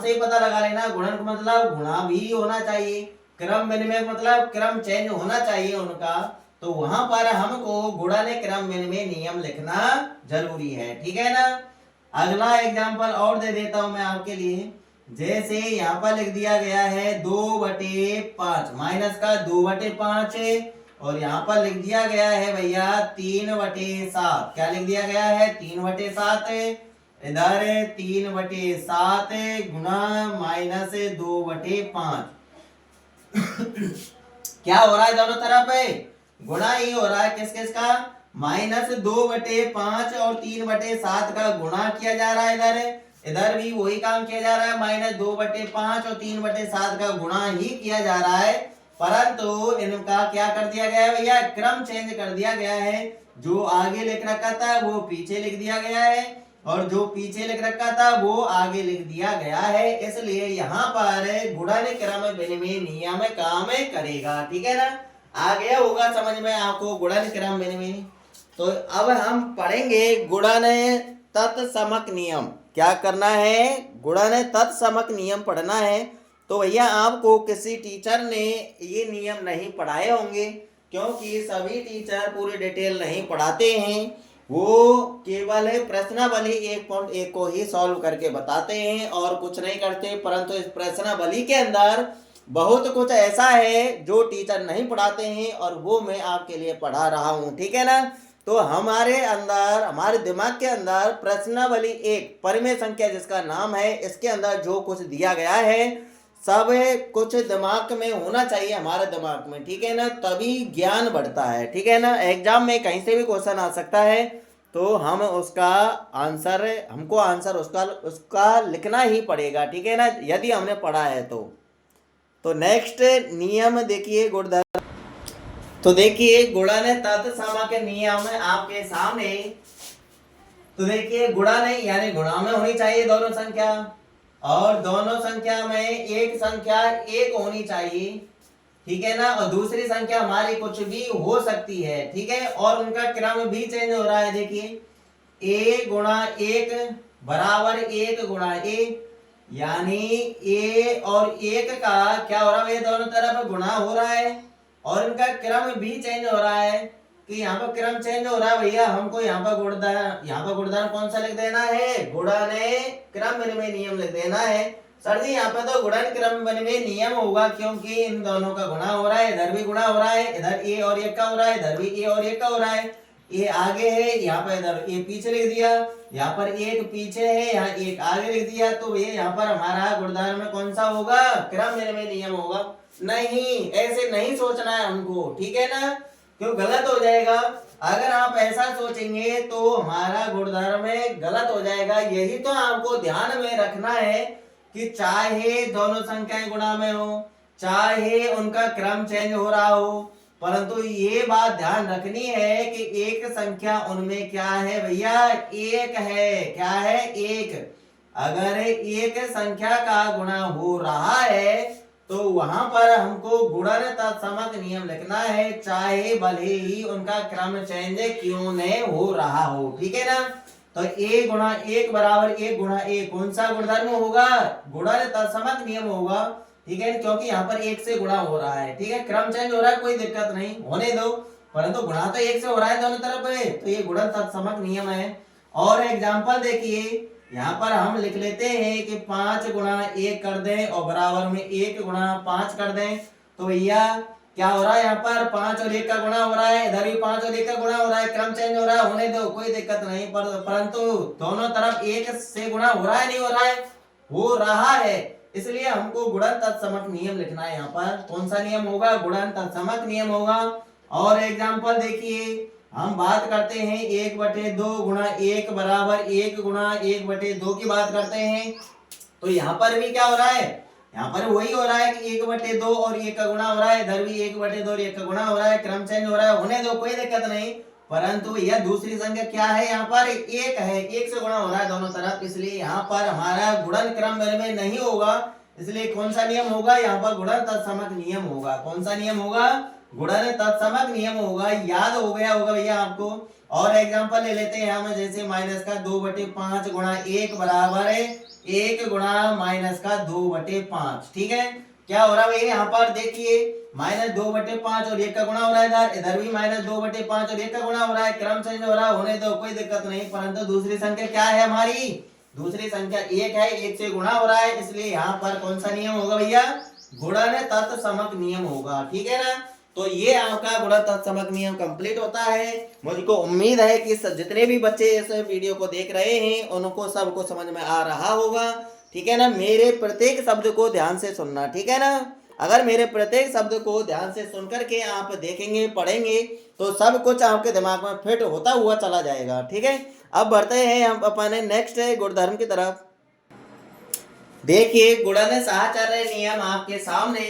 से ही पता लगा लेना, गुणन का मतलब गुणा भी होना चाहिए, क्रम विनिमय मतलब क्रम चेंज होना चाहिए उनका। तो वहां पर हमको गुणन क्रम विनिमय नियम लिखना जरूरी है। ठीक है ना, अगला एग्जांपल और दे देता हूं मैं आपके लिए। जैसे यहाँ पर लिख दिया गया है 2/5 माइनस का 2/5 और यहाँ पर लिख दिया गया है भैया 3/7। क्या लिख दिया गया है, 3/7। इधर 3/7 गुना -2/5 क्या हो रहा है, दोनों तरफ है गुणा ही हो रहा है। किस किस का, -2/5 और 3/7 का गुणा किया जा रहा है। इधर भी वही काम किया जा रहा है, -2/5 और 3/7 का गुणा ही किया जा रहा है, परंतु इनका क्या कर दिया गया है भैया, क्रम चेंज कर दिया गया है। जो आगे लिख रखा था वो पीछे लिख दिया गया है और जो पीछे लिख रखा था वो आगे लिख दिया गया है, इसलिए यहाँ पर गुणन क्रम विनिमय नियम काम करेगा। ठीक है ना, आ गया होगा समझ में आपको गुणन क्रम विनिमय। तो अब हम पढ़ेंगे गुणन तत्समक नियम। क्या करना है? गुणन तत्समक नियम पढ़ना है। तो भैया आपको किसी टीचर ने ये नियम नहीं पढ़ाए होंगे, क्योंकि सभी टीचर पूरी डिटेल नहीं पढ़ाते हैं। वो केवल प्रश्नावली 1.1 को ही सॉल्व करके बताते हैं और कुछ नहीं करते। परंतु इस प्रश्नावली के अंदर बहुत कुछ ऐसा है जो टीचर नहीं पढ़ाते हैं और वो मैं आपके लिए पढ़ा रहा हूँ, ठीक है ना। तो हमारे अंदर, हमारे दिमाग के अंदर प्रश्नावली 1 परिमेय संख्या जिसका नाम है, इसके अंदर जो कुछ दिया गया है सब कुछ दिमाग में होना चाहिए, हमारे दिमाग में, ठीक है ना, तभी ज्ञान बढ़ता है, ठीक है ना। एग्जाम में कहीं से भी क्वेश्चन आ सकता है, तो हम उसका आंसर, हमको आंसर उसका लिखना ही पड़ेगा, ठीक है ना, यदि हमने पढ़ा है तो नेक्स्ट नियम देखिए गुणधर्म। तो देखिए गुणन तत्समक नियम आपके सामने। तो देखिए गुणन यानी गुणा में होनी चाहिए दोनों संख्या, और दोनों संख्या में एक संख्या एक होनी चाहिए, ठीक है ना, और दूसरी संख्या हमारी कुछ भी हो सकती है, ठीक है, और उनका क्रम भी चेंज हो रहा है। देखिए a गुणा 1 बराबर 1 गुणा a, यानी a और 1 का क्या हो रहा है, ये दोनों तरफ गुणा हो रहा है और इनका क्रम भी चेंज हो रहा है। कि यहाँ पर क्रम चेंज हो रहा है भैया, हमको यहाँ पर गुणधर्म कौन सा लिख देना है? गुणन क्रम विनिमय नियम लिख देना है। सर जी यहाँ पे तो गुणन क्रम विनिमय नियम होगा, क्योंकि इन दोनों का गुणा हो रहा है, इधर भी गुणा हो रहा है, इधर a और 1 का हो रहा है, इधर भी a और 1 का हो रहा है। ये आगे है, यहाँ पर इधर ये पीछे लिख दिया, यहाँ पर एक पीछे है, यहाँ एक आगे लिख दिया, तो ये यहाँ पर हमारा गुणधर्म में कौन सा होगा? क्रम विनिमय नियम होगा। नहीं, ऐसे नहीं सोचना है हमको, ठीक है ना, क्यों गलत हो जाएगा। अगर आप ऐसा सोचेंगे तो हमारा गुणधर्म में गलत हो जाएगा। यही तो आपको ध्यान में रखना है कि चाहे दोनों संख्याएं गुणा में हो, चाहे उनका क्रम चेंज हो रहा हो, परंतु ये बात ध्यान रखनी है कि एक संख्या उनमें क्या है भैया? एक है। क्या है? एक। अगर एक संख्या का गुणा हो रहा है तो वहां पर हमको गुणन तत्समक नियम लिखना है, चाहे भले ही उनका क्रम चेंज क्यों नहीं हो रहा हो, ठीक है ना। तो a गुणा 1 बराबर 1 गुणा a कौन सा गुणधर्म होगा? गुणन तत्समक नियम होगा, ठीक है, क्योंकि यहाँ पर 1 से गुणा हो रहा है, ठीक है, क्रम चेंज हो रहा है, कोई दिक्कत नहीं, होने दो, परंतु गुणा तो 1 से हो रहा है दोनों तरफ है, तो ये गुणन तत्समक नियम है। और एग्जाम्पल देखिए, यहाँ पर हम लिख लेते हैं कि 5 गुणा 1 कर दें और बराबर में 1 गुणा 5 कर दें। तो भैया क्या हो रहा है? यहाँ पर 5 और 1 का गुणा हो रहा है, इधर भी 5 और 1 का गुणा हो रहा है, क्रम चेंज हो रहा है, होने दो, कोई दिक्कत नहीं, परंतु दोनों तरफ 1 से गुणा हो रहा है, नहीं हो रहा है? हो रहा है, इसलिए हमको गुणन तत्समक नियम लिखना है। यहाँ पर कौन सा नियम होगा? गुणन तत्समक नियम होगा। और एग्जाम्पल देखिए, हम बात करते हैं 1/2 गुणा 1 बराबर 1 गुणा 1/2 की बात करते हैं। तो यहाँ पर भी क्या हो रहा है? यहाँ पर वही हो रहा है कि 1/2 और 1 का गुणा हो रहा है, इधर भी 1/2 और 1 का गुणा हो रहा है, क्रम चेंज हो रहा है, होने दो, कोई दिक्कत नहीं, परंतु यह दूसरी संख्या क्या है? यहाँ पर 1 है, 1 से गुणा हो रहा है दोनों तरफ, इसलिए यहाँ पर हमारा गुणन क्रम में नहीं होगा। इसलिए कौन सा नियम होगा? यहाँ पर गुणन तत्समक नियम होगा। कौन सा नियम होगा? गुणन तत्समक नियम होगा। याद हो गया होगा भैया आपको। और एग्जांपल ले लेते हैं हम, जैसे -2/5 गुणा 1 बराबर है 1 गुणा -2/5, ठीक है। क्या हो रहा है भैया? यहाँ पर देखिए -2/5 और 1 का गुणा हो रहा है, इधर भी -2/5 और 1 का गुणा हो रहा है, क्रम चेंज हो रहा है, होने दो, कोई दिक्कत नहीं, परंतु दूसरी संख्या क्या है हमारी? दूसरी संख्या 1 है, 1 से गुणा हो रहा है, इसलिए यहाँ पर कौन सा नियम होगा भैया? गुणन तत्समक नियम होगा, ठीक है ना। तो ये आपका गुणन तत्समक नियम कंप्लीट होता है। मुझको उम्मीद है कि जितने भी बच्चे इस वीडियो को देख रहे हैं उनको सबको समझ में आ रहा होगा, ठीक है ना। मेरे प्रत्येक शब्द को ध्यान से सुनना, ठीक है ना। अगर मेरे प्रत्येक शब्द को ध्यान से सुन करके आप देखेंगे, पढ़ेंगे, तो सब कुछ आपके दिमाग में फिट होता हुआ चला जाएगा, ठीक है। अब बढ़ते हैं हम अपने नेक्स्ट गुणधर्म की तरफ। देखिए गुणन साहचर्य नियम आपके सामने।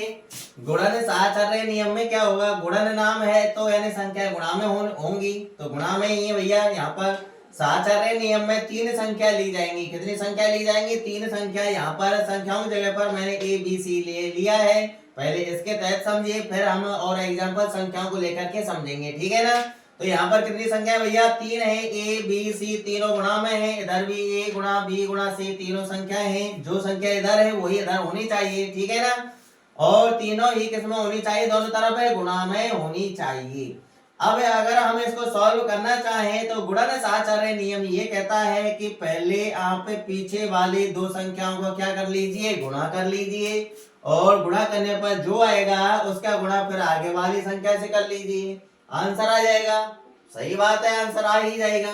गुणन साहचर्य नियम में क्या होगा? गुणन नाम है तो यानी संख्या गुणा में होंगी, तो गुणा में ही है भैया। यहाँ पर साहचर्य नियम में 3 संख्या ली जाएंगी। कितनी संख्या ली जाएंगी? 3 संख्या। यहाँ पर संख्याओं की जगह पर मैंने A B C ले लिया है, पहले इसके तहत समझिए, फिर हम और एग्जाम्पल संख्याओं को लेकर के समझेंगे, ठीक है ना। तो यहाँ पर कितनी संख्या है भैया? 3 है। ए बी सी तीनों गुणा में है, इधर भी ए गुणा बी गुणा सी तीनों संख्याएं हैं। जो संख्या इधर है वही इधर होनी चाहिए, ठीक है ना। और तीनों ही किसमें होनी चाहिए? दोनों तरफ है गुणा में होनी चाहिए। अब अगर हम इसको सॉल्व करना चाहें तो गुणन साहचर्य नियम ये कहता है कि पहले आप पीछे वाली दो संख्याओं को क्या कर लीजिए? गुणा कर लीजिए, और गुणा करने पर जो आएगा उसका गुणा फिर आगे वाली संख्या से कर लीजिए, आंसर आ जाएगा। सही बात है, आंसर आ ही जाएगा।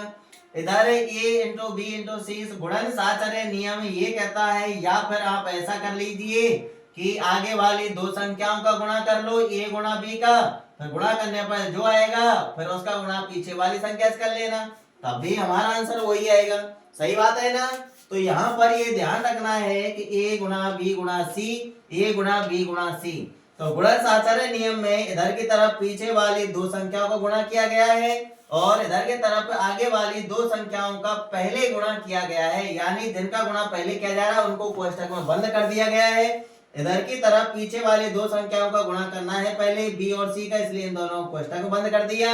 इधर a इंटू बी इंटू सी गुणन साहचर्य नियम ये कहता है, या फिर आप ऐसा कर लीजिए कि आगे वाली दो संख्याओं का गुणा कर लो, a गुणा b का, फिर गुणा करने पर जो आएगा फिर उसका गुणा पीछे वाली संख्या से कर लेना, तब भी हमारा आंसर वही आएगा। सही बात है ना। तो यहाँ पर ये ध्यान रखना है कि a गुणा b गुणा c, a गुणा b गुणा c। तो गुणन साहचर्य नियम में इधर की तरफ पीछे वाली दो संख्याओं को गुणा किया गया है, और इधर की तरफ आगे वाली दो संख्याओं का पहले गुणा किया गया है, यानी जिनका गुणा पहले किया जा रहा है उनको कोष्टक में बंद कर दिया गया है। इधर की तरफ पीछे वाली दो संख्याओं का गुणा करना है पहले b और c का, इसलिए इन दोनों कोष्टक में बंद कर दिया।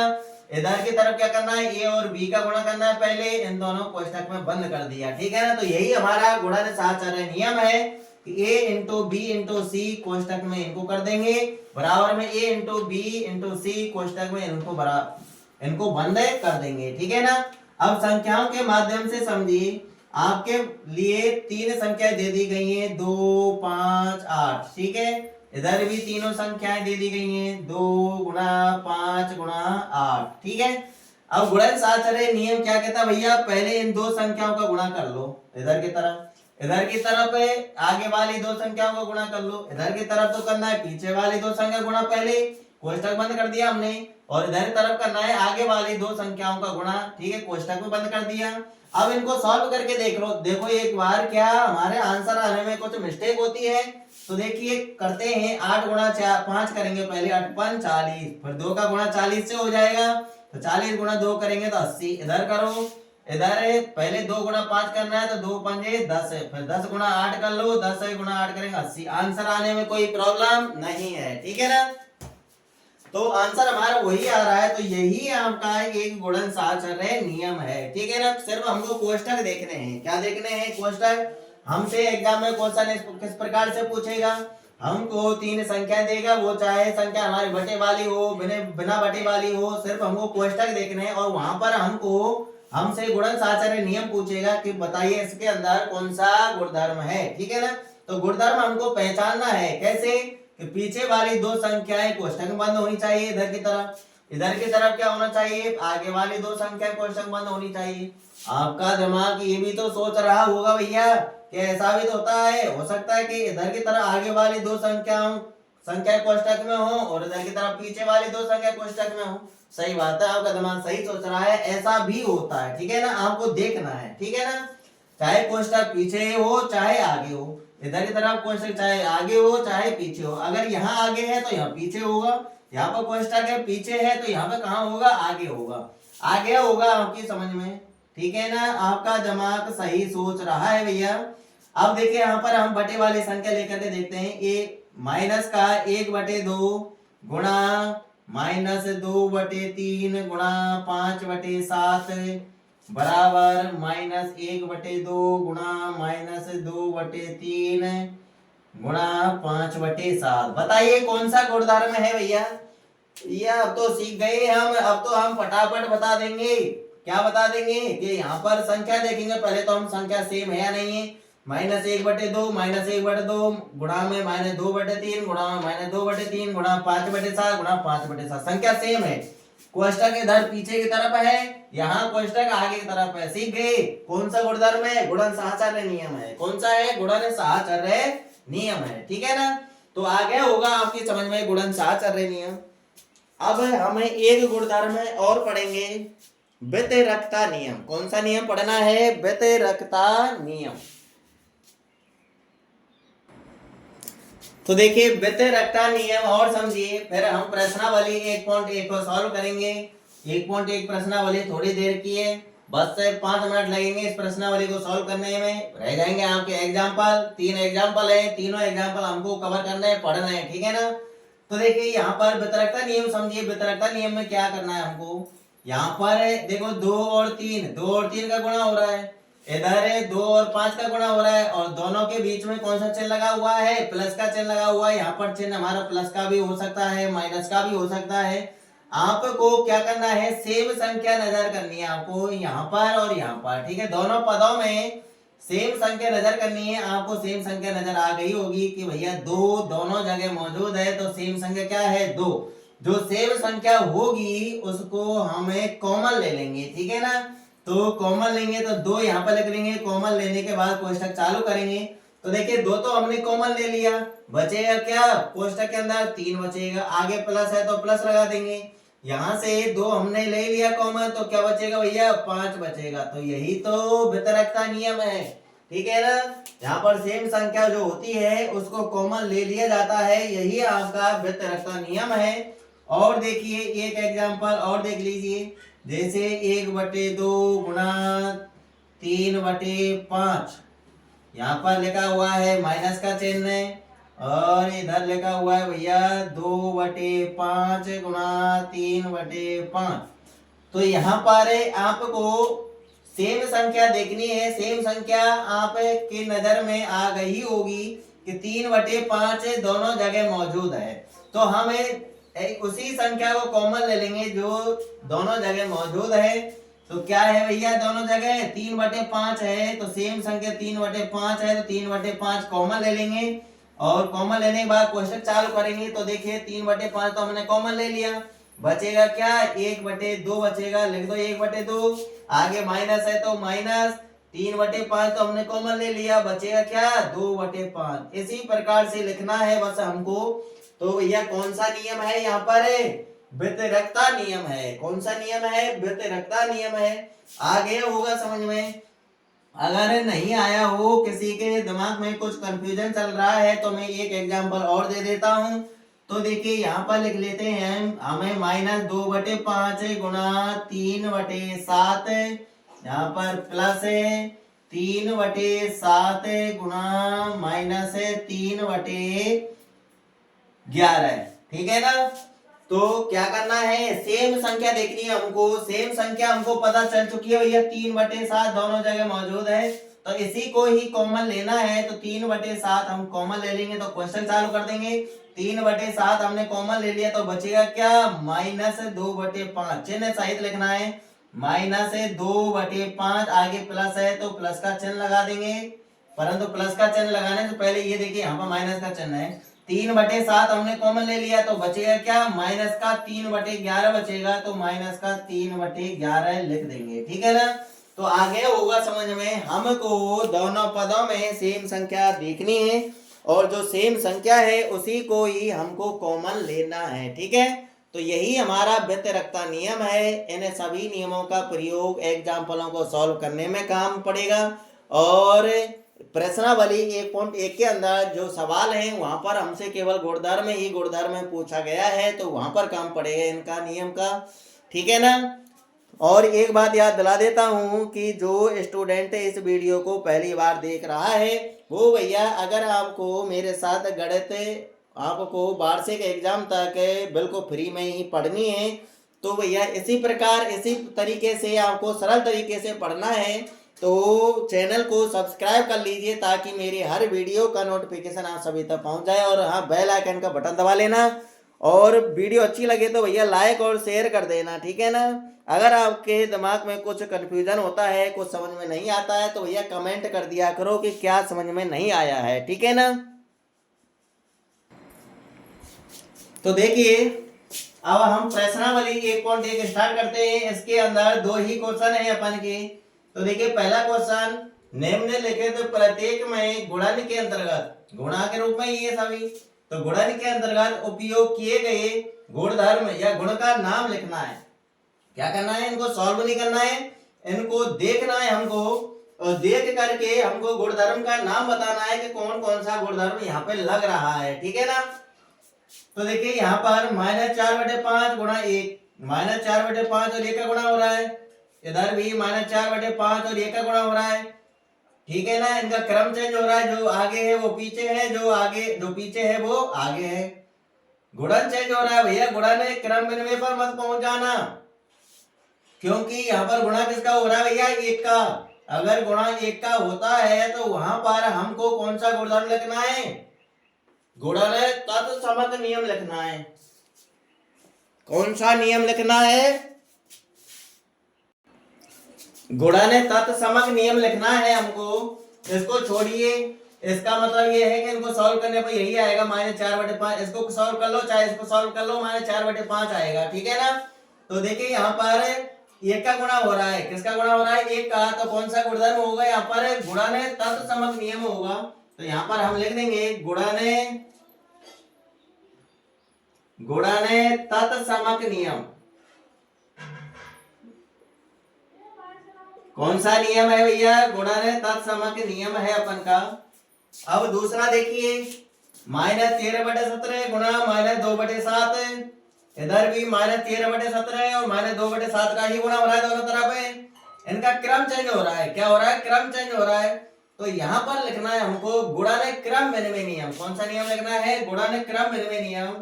इधर की तरफ क्या करना है? a और b का गुणा करना है पहले, इन दोनों कोष्टक में बंद कर दिया, ठीक है ना। तो यही हमारा गुणन साहचर्य नियम है कि a इंटू बी इंटू सी कोष्टक में इनको कर देंगे, बराबर में a इंटू बी इंटू सी कोष्टक में इनको बंद कर देंगे, ठीक है ना। अब संख्याओं के माध्यम से समझिए, आपके लिए तीन संख्याएं दे दी गई हैं, 2 5 8, ठीक है। इधर भी तीनों संख्याएं दे दी गई हैं, 2 गुणा 5 गुणा 8, ठीक है। अब गुणन साहचर्य नियम क्या कहता है भैया? पहले इन दो संख्याओं का गुणा कर लो, इधर की तरफ है आगे वाली दो संख्याओं को गुणा कर लो, इधर की तरफ तो करना है पीछे वाली दो संख्या गुणा पहले, कोष्टक बंद कर दिया हमने, और इधर की तरफ करना है आगे वाली दो संख्याओं का गुणा, ठीक है, कोष्टक में बंद कर दिया। अब इनको सॉल्व करके देख लो, देखो एक बार क्या हमारे आंसर आने में कुछ मिस्टेक होती है। तो देखिए करते हैं, 8 गुणा 5 करेंगे पहले, 8 5 40, फिर 2 का गुणा 40 से हो जाएगा, तो 40 गुणा 2 करेंगे तो 80। इधर करो, इधर पहले 2 गुणा 5 करना है तो 2 पंजे 10 है, फिर 10 गुणा 8 कर लो, 10 गुणा 8 करेंगे 80। आंसर आने में कोई प्रॉब्लम नहीं है, ठीक है ना। तो आंसर हमारा वही आ रहा है। तो यही आपका एक गुणन साहचर्य नियम है, ठीक है ना। सिर्फ हमको कोष्टक देखने हैं। क्या देखने हैं? कोष्टक। हमसे एग्जाम में क्वेश्चन किस प्रकार से पूछेगा? हमको तीन संख्या देगा, वो चाहे संख्या हमारी बटे वाली हो बिना बटे वाली हो, सिर्फ हमको कोष्टक देखने हैं, और वहां पर हमसे गुणन साहचर्य नियम पूछेगा कि बताइए इसके अंदर कौन सा गुणधर्म है, ठीक है ना। तो गुणधर्म हमको पहचानना है, कैसे? कि पीछे वाली दो संख्याएं कोष्टक में बंद होनी चाहिए, इधर की तरफ क्या होना चाहिए? आगे वाली दो संख्या कोष्टक में बंद होनी चाहिए। आपका दिमाग ये भी तो सोच रहा होगा भैया कि ऐसा भी तो होता है, हो सकता है कि इधर की तरफ आगे वाली दो संख्या कोष्टक में हो, और इधर की तरफ पीछे वाली दो संख्या कोष्टक में हो। सही बात है, आपका दिमाग सही सोच रहा है, ऐसा भी होता है, ठीक है ना। आपको देखना है, ठीक है ना, चाहे कोष्टक पीछे हो चाहे आगे हो, इधर की तरफ कोष्टक चाहे आगे हो चाहे पीछे हो। अगर यहाँ आगे है तो यहाँ पीछे होगा, यहाँ पर कोष्टक है पीछे है तो यहाँ पे कहाँ होगा? आगे होगा, आगे होगा आपकी समझ में, ठीक है ना। आपका दिमाग सही सोच रहा है भैया। अब देखिए यहाँ पर हम बटे वाली संख्या लेकर के देखते हैं, ए माइनस का 1/2 गुणा -2/3 गुणा 5/7 बराबर -1/2 गुणा -2/3 गुणा 5/7। बताइए कौन सा गुणधर्म है भैया? ये अब तो सीख गए हम, अब तो हम फटाफट बता देंगे। क्या बता देंगे? कि यहाँ पर संख्या देखेंगे पहले तो हम संख्या सेम है या नहीं है। -1/2 गुणा में -2/3 गुणा में -2/3 गुणा 5/7 गुणा 5/7, संख्या सेम है। कोष्टक इधर पीछे की तरफ है, यहाँ कोष्टक आगे की तरफ है। सीख गए कौन सा गुणधर्म है? गुणन साहचर्य नियम है। कौन सा है? गुणन साहचर्य नियम है, ठीक है ना। तो आगे होगा आपकी समझ में गुणन साहचर्य नियम। अब हमें एक गुणधर्म और पढ़ेंगे, व्यतिरेकता नियम। कौन सा नियम पढ़ना है? व्यतिरेकता नियम। तो देखिए व्यतिरेकता नियम और समझिए, फिर हम प्रश्नावली 1.1 को सॉल्व करेंगे। 1.1 प्रश्नावली थोड़ी देर की है, बस से 5 मिनट लगेंगे इस प्रश्नावली को सॉल्व करने में। रह जाएंगे आपके एग्जाम्पल, 3 एग्जाम्पल है, तीनों एग्जाम्पल हमको कवर करने हैं, पढ़ना है, ठीक है ना। तो देखिए यहाँ पर व्यतिरेकता नियम समझिए। व्यतिरेकता नियम में क्या करना है हमको? यहाँ पर देखो 2 और 3 का गुणा हो रहा है, इधर है 2 और 5 का गुणा हो रहा है, और दोनों के बीच में कौन सा चिन्ह लगा हुआ है, प्लस का चिन्ह लगा हुआ है। यहाँ पर चिन्ह हमारा प्लस का भी हो सकता है, माइनस का भी हो सकता है। आपको क्या करना है, सेम संख्या नजर करनी है आपको यहाँ पर और यहाँ पर, ठीक है। दोनों पदों में सेम संख्या नजर करनी है आपको। सेम संख्या नजर आ गई होगी कि भैया दो दोनों जगह मौजूद है, तो सेम संख्या क्या है, 2। जो सेम संख्या होगी उसको हमें कॉमन ले लेंगे, ठीक है ना। तो कॉमन लेंगे तो 2 यहाँ पर लिख लेंगे, कॉमन लेने के बाद कोष्टक चालू करेंगे। तो देखिए 2 तो हमने कॉमन ले लिया, बचेगा क्या, कोष्टक के अंदर 3 बचेगा, आगे प्लस है तो प्लस लगा देंगे। यहां से 2 हमने ले लिया कॉमन, तो क्या बचेगा भैया, 5 बचेगा। तो यही तो वितरकता नियम है, ठीक है ना। यहाँ पर सेम संख्या जो होती है उसको कॉमन ले लिया जाता है, यही आपका वितरकता नियम है। और देखिए एक एग्जांपल और देख लीजिए, जैसे 1/2 गुणा 3/5, यहाँ पर लिखा हुआ है माइनस का चिन्ह है, और इधर लिखा हुआ है भैया 2/5 गुणा 3/5। तो यहाँ पर आपको सेम संख्या देखनी है। सेम संख्या आपके नजर में आ गई होगी कि 3/5 दोनों जगह मौजूद है, तो हमें उसी संख्या को कॉमन ले लेंगे जो दोनों जगह मौजूद है। तो क्या है भैया, दोनों जगह 3/5 है, तो सेम संख्या 3/5 है, तो 3/5 कॉमन ले लेंगे, और कॉमन लेने के बाद क्वेश्चन चालू करेंगे। तो देखिए 3/5 तो हमने कॉमन ले लिया, बचेगा क्या, 1/2 बचेगा, लिख दो 1/2, आगे माइनस है तो माइनस, 3/5 तो हमने कॉमन ले लिया, बचेगा क्या, 2/5। इसी प्रकार से लिखना है बस हमको। तो भैया कौन सा नियम है यहाँ पर, व्यतिरेकता नियम है। कौन सा नियम है, व्यतिरेकता नियम है। आ गया होगा समझ में। अगर नहीं आया हो, किसी के दिमाग में कुछ कंफ्यूजन चल रहा है, तो मैं एक एग्जांपल और दे देता हूं। तो देखिए यहाँ पर लिख लेते हैं हमें, -2/5 गुणा 3/7, यहाँ पर प्लस 3/7 गुणा -3/11, ठीक है ना। तो क्या करना है, सेम संख्या देखनी है हमको। सेम संख्या हमको पता चल चुकी है भैया, 3/7 दोनों जगह मौजूद है, तो इसी को ही कॉमन लेना है। तो 3/7 हम कॉमन ले लेंगे, तो क्वेश्चन चालू कर देंगे। 3/7 हमने कॉमन ले लिया, तो बचेगा क्या, -2/5। चिन्ह सहित लिखना है, -2/5, आगे प्लस है तो प्लस का चिन्ह लगा देंगे, परंतु प्लस का चिन्ह लगाने से पहले ये देखिए यहाँ पर माइनस का चिन्ह है। 3/7 हमने कॉमन ले लिया, तो बचेगा क्या, -3/11 बचेगा, तो -3/11 लिख देंगे, ठीक है ना। तो आगे होगा समझ में। हमको दोनों पदों में सेम संख्या देखनी है, और जो सेम संख्या है उसी को ही हमको कॉमन लेना है, ठीक है। तो यही हमारा व्यतिरेकता नियम है। इन सभी नियमों का प्रयोग एग्जाम्पलों को सॉल्व करने में काम पड़ेगा, और प्रश्नावली 1.1 के अंदर जो सवाल है वहां पर हमसे केवल गुणधर्म में पूछा गया है, तो वहां पर काम पड़ेगा इनका नियम का, ठीक है ना। और एक बात याद दिला देता हूं कि जो स्टूडेंट इस वीडियो को पहली बार देख रहा है, वो भैया अगर आपको मेरे साथ गणित आपको वार्षिक एग्जाम तक बिल्कुल फ्री में ही पढ़नी है, तो भैया इसी प्रकार इसी तरीके से आपको सरल तरीके से पढ़ना है, तो चैनल को सब्सक्राइब कर लीजिए, ताकि मेरी हर वीडियो का नोटिफिकेशन आप सभी तक पहुंच जाए। और हाँ, बेल आइकन का बटन दबा लेना, और वीडियो अच्छी लगे तो भैया लाइक और शेयर कर देना, ठीक है ना। अगर आपके दिमाग में कुछ कंफ्यूजन होता है, कुछ समझ में नहीं आता है, तो भैया कमेंट कर दिया करो कि क्या समझ में नहीं आया है, ठीक है ना। तो देखिए अब हम प्रश्नावली 1.1 स्टार्ट करते हैं। इसके अंदर 2 ही क्वेश्चन है अपन के। तो देखिए पहला क्वेश्चन, निम्नलिखित प्रत्येक में गुणन के अंतर्गत, गुणा के रूप में ये सभी, तो गुणन के अंतर्गत उपयोग किए गए गुणधर्म या गुण का नाम लिखना है। क्या करना है, इनको सॉल्व नहीं करना है, इनको देखना है हमको, और देख करके हमको गुणधर्म का नाम बताना है कि कौन कौन सा गुणधर्म यहाँ पे लग रहा है, ठीक है ना। तो देखिए यहाँ पर -4/5 गुणा 1, -4/5 और 1 का गुणा हो रहा है, इधर भी -4/5 और 1 का गुणा हो रहा है, ठीक है ना। इनका क्रम चेंज हो रहा है, जो आगे है वो पीछे है, जो पीछे है वो आगे है। गुणन चेंज हो रहा है भैया, गुणन क्रम विनिमय पर मत पहुंच जाना। क्योंकि यहाँ पर गुणा किसका हो रहा है भैया, एक का। अगर गुणा एक का होता है तो वहां पर हमको कौन सा गुणधर्म लिखना है, गुणन तत्समक नियम लिखना है। कौन सा नियम लिखना है, गुणन तत्समक नियम लिखना है हमको। इसको छोड़िए, इसका मतलब ये है कि इनको सॉल्व करने पर यही आएगा -4/5। इसको सॉल्व कर लो, चाहे इसको सॉल्व कर लो, -4/5 आएगा, ठीक है ना। तो देखिए यहाँ पर एक का गुणा हो रहा है, किसका गुणा हो रहा है, एक का। तो कौन सा गुणधर्म होगा यहाँ पर, गुणन तत्समक नियम होगा। तो यहाँ पर हम लिख देंगे गुणन तत्समक नियम। कौन सा नियम है भैया, गुणन तत्समक नियम है अपन का। अब दूसरा देखिए, -13/17 गुणा -2/7। इधर भी -13/17 और -2/7 का ही गुणा हो रहा है दोनों तरफ। इनका क्रम चेंज हो रहा है, क्या हो रहा है, क्रम चेंज हो रहा है। तो यहाँ पर लिखना है हमको गुणन क्रम विनिमय नियम। कौन सा नियम लिखना है, गुणन क्रम विनिमय नियम।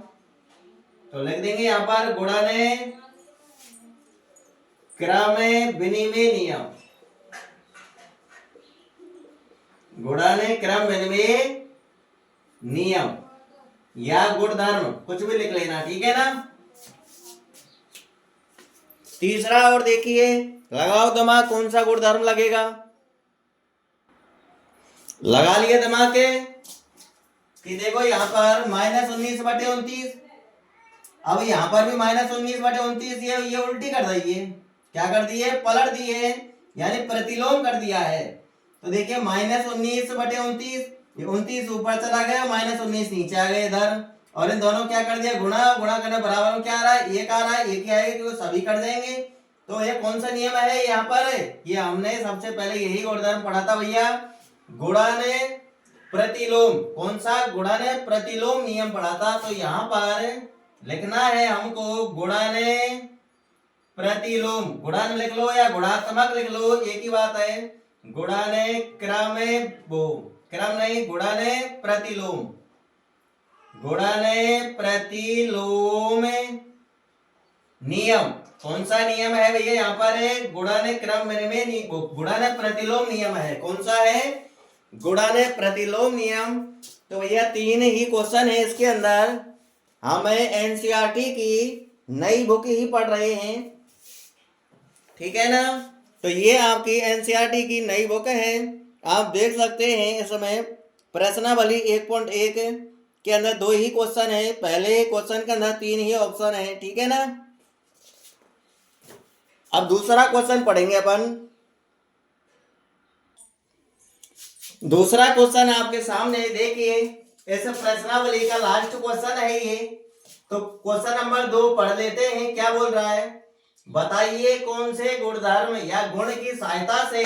तो लिख देंगे यहाँ पर गुणन क्रम विनिमय नियम, गुणन क्रम विनिमय नियम या गुणधर्म, कुछ भी लिख लेना, ठीक है ना। तीसरा और देखिए, लगाओ दिमाग, कौन सा गुणधर्म लगेगा, लगा लिए दिमाग के। कि देखो यहाँ पर -19/29, अब यहाँ पर भी -19/29, ये उल्टी कर दी है, क्या कर दी है, पलट दी है, यानी प्रतिलोम कर दिया है। तो देखिए -19/29, ये 29 ऊपर चला गया, -19 नीचे आ गए इधर, और इन दोनों क्या कर दिया, गुणा। गुणा करने बराबर में क्या आ रहा है, एक आ रहा है, एक ही आएगा क्योंकि सभी कट जाएंगे। तो ये कौन सा नियम है यहाँ पर, ये हमने सबसे पहले यही गुणधर्म पढ़ा था भैया, गुणन प्रतिलोम। कौन सा, गुणन प्रतिलोम नियम पढ़ा था। तो यहाँ पर लिखना है हमको गुणन प्रतिलोम। गुणन लिख लो या गुणात्मक लिख लो, एक ही बात है। गुणन क्रम, वो क्रम नहीं, गुणन प्रतिलोम, गुणन प्रतिलोम नियम। कौन सा नियम है भैया यहाँ पर, है गुणन क्रम विनिमय, गुणन प्रतिलोम नियम है। कौन सा है, गुणन प्रतिलोम नियम। तो भैया 3 ही क्वेश्चन है इसके अंदर। हम एनसीईआरटी की नई बुक ही पढ़ रहे हैं, ठीक है ना। तो ये आपकी एनसीईआरटी की नई बुक है, आप देख सकते हैं। इसमें प्रश्नावली 1.1 के अंदर 2 ही क्वेश्चन है, पहले क्वेश्चन के अंदर 3 ही ऑप्शन है, ठीक है ना। अब दूसरा क्वेश्चन पढ़ेंगे अपन। दूसरा क्वेश्चन आपके सामने देखिए, इस प्रश्नावली का लास्ट क्वेश्चन है ये। तो क्वेश्चन नंबर 2 पढ़ लेते हैं, क्या बोल रहा है, बताइए कौन से गुणधर्म या गुण की सहायता से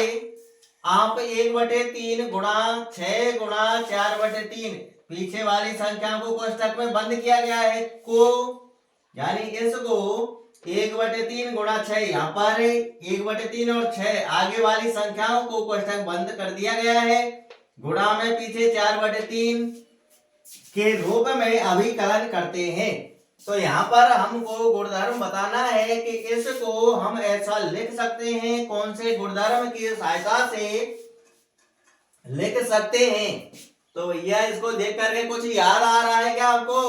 आप 1/3 गुणा 6 गुणा 4/3 पीछे वाली संख्याओं को कोष्टक में बंद किया गया है, को यानी इसको 1/3 गुणा 6 यहाँ पर 1/3 और 6 आगे वाली संख्याओं को कोष्टक बंद कर दिया गया है, गुणा में पीछे 4/3 के रूप में अभिकलन करते हैं। तो यहाँ पर हमको गुणधर्म बताना है कि इसको हम ऐसा लिख सकते हैं, कौन से गुणधर्म की सहायता से लिख सकते हैं। तो भैया इसको देख करके कुछ याद आ रहा है क्या आपको,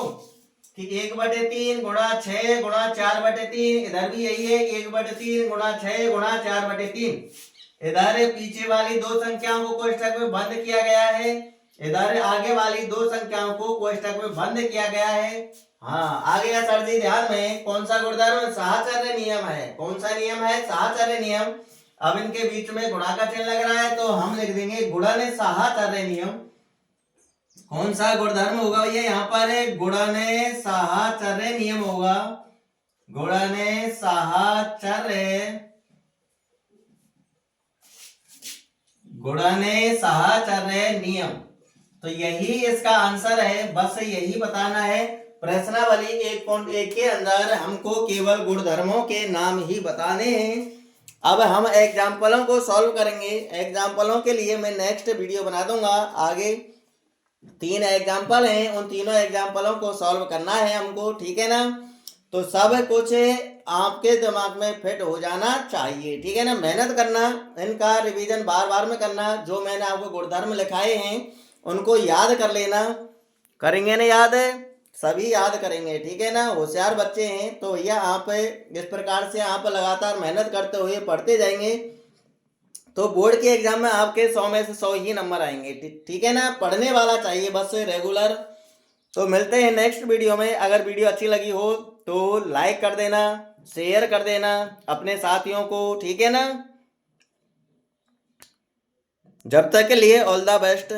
कि 1/3 गुणा 6 गुणा 4/3, इधर भी यही है 1/3 गुणा 6 गुणा 4/3। इधर पीछे वाली 2 संख्याओं को कोष्टक में बंद किया गया है, इधर आगे वाली 2 संख्याओं को कोष्टक में बंद किया गया है। हाँ, आगे का सर जी ध्यान में, कौन सा गुणधर्म, साहचर्य नियम है। कौन सा नियम है, साहचर्य नियम। अब इनके बीच में गुणा का चिन्ह लग रहा है, तो हम लिख देंगे गुणन साहचर्य नियम। कौन सा गुणधर्म होगा भैया यहाँ पर, गुणन साहचर्य नियम होगा, गुणन साहचर्य, गुणन साहचर्य नियम। तो यही इसका आंसर है, बस यही बताना है। प्रश्नावली 1.1 के अंदर हमको केवल गुणधर्मों के नाम ही बताने हैं। अब हम एग्जाम्पलों को सॉल्व करेंगे। एग्जाम्पलों के लिए मैं नेक्स्ट वीडियो बना दूंगा। आगे 3 एग्जाम्पल हैं, उन तीनों एग्जाम्पलों को सॉल्व करना है हमको, ठीक है ना। तो सब कुछ आपके दिमाग में फिट हो जाना चाहिए, ठीक है ना। मेहनत करना, इनका रिवीजन बार बार में करना, जो मैंने आपको गुणधर्म लिखाए हैं उनको याद कर लेना। करेंगे ना याद? सभी याद करेंगे, ठीक है ना। होशियार बच्चे हैं तो भैया आप इस प्रकार से आप लगातार मेहनत करते हुए पढ़ते जाएंगे तो बोर्ड के एग्जाम में आपके 100 में से 100 ही नंबर आएंगे, ठीक है ना। पढ़ने वाला चाहिए बस रेगुलर। तो मिलते हैं नेक्स्ट वीडियो में। अगर वीडियो अच्छी लगी हो तो लाइक कर देना, शेयर कर देना अपने साथियों को, ठीक है ना। जब तक के लिए ऑल द बेस्ट।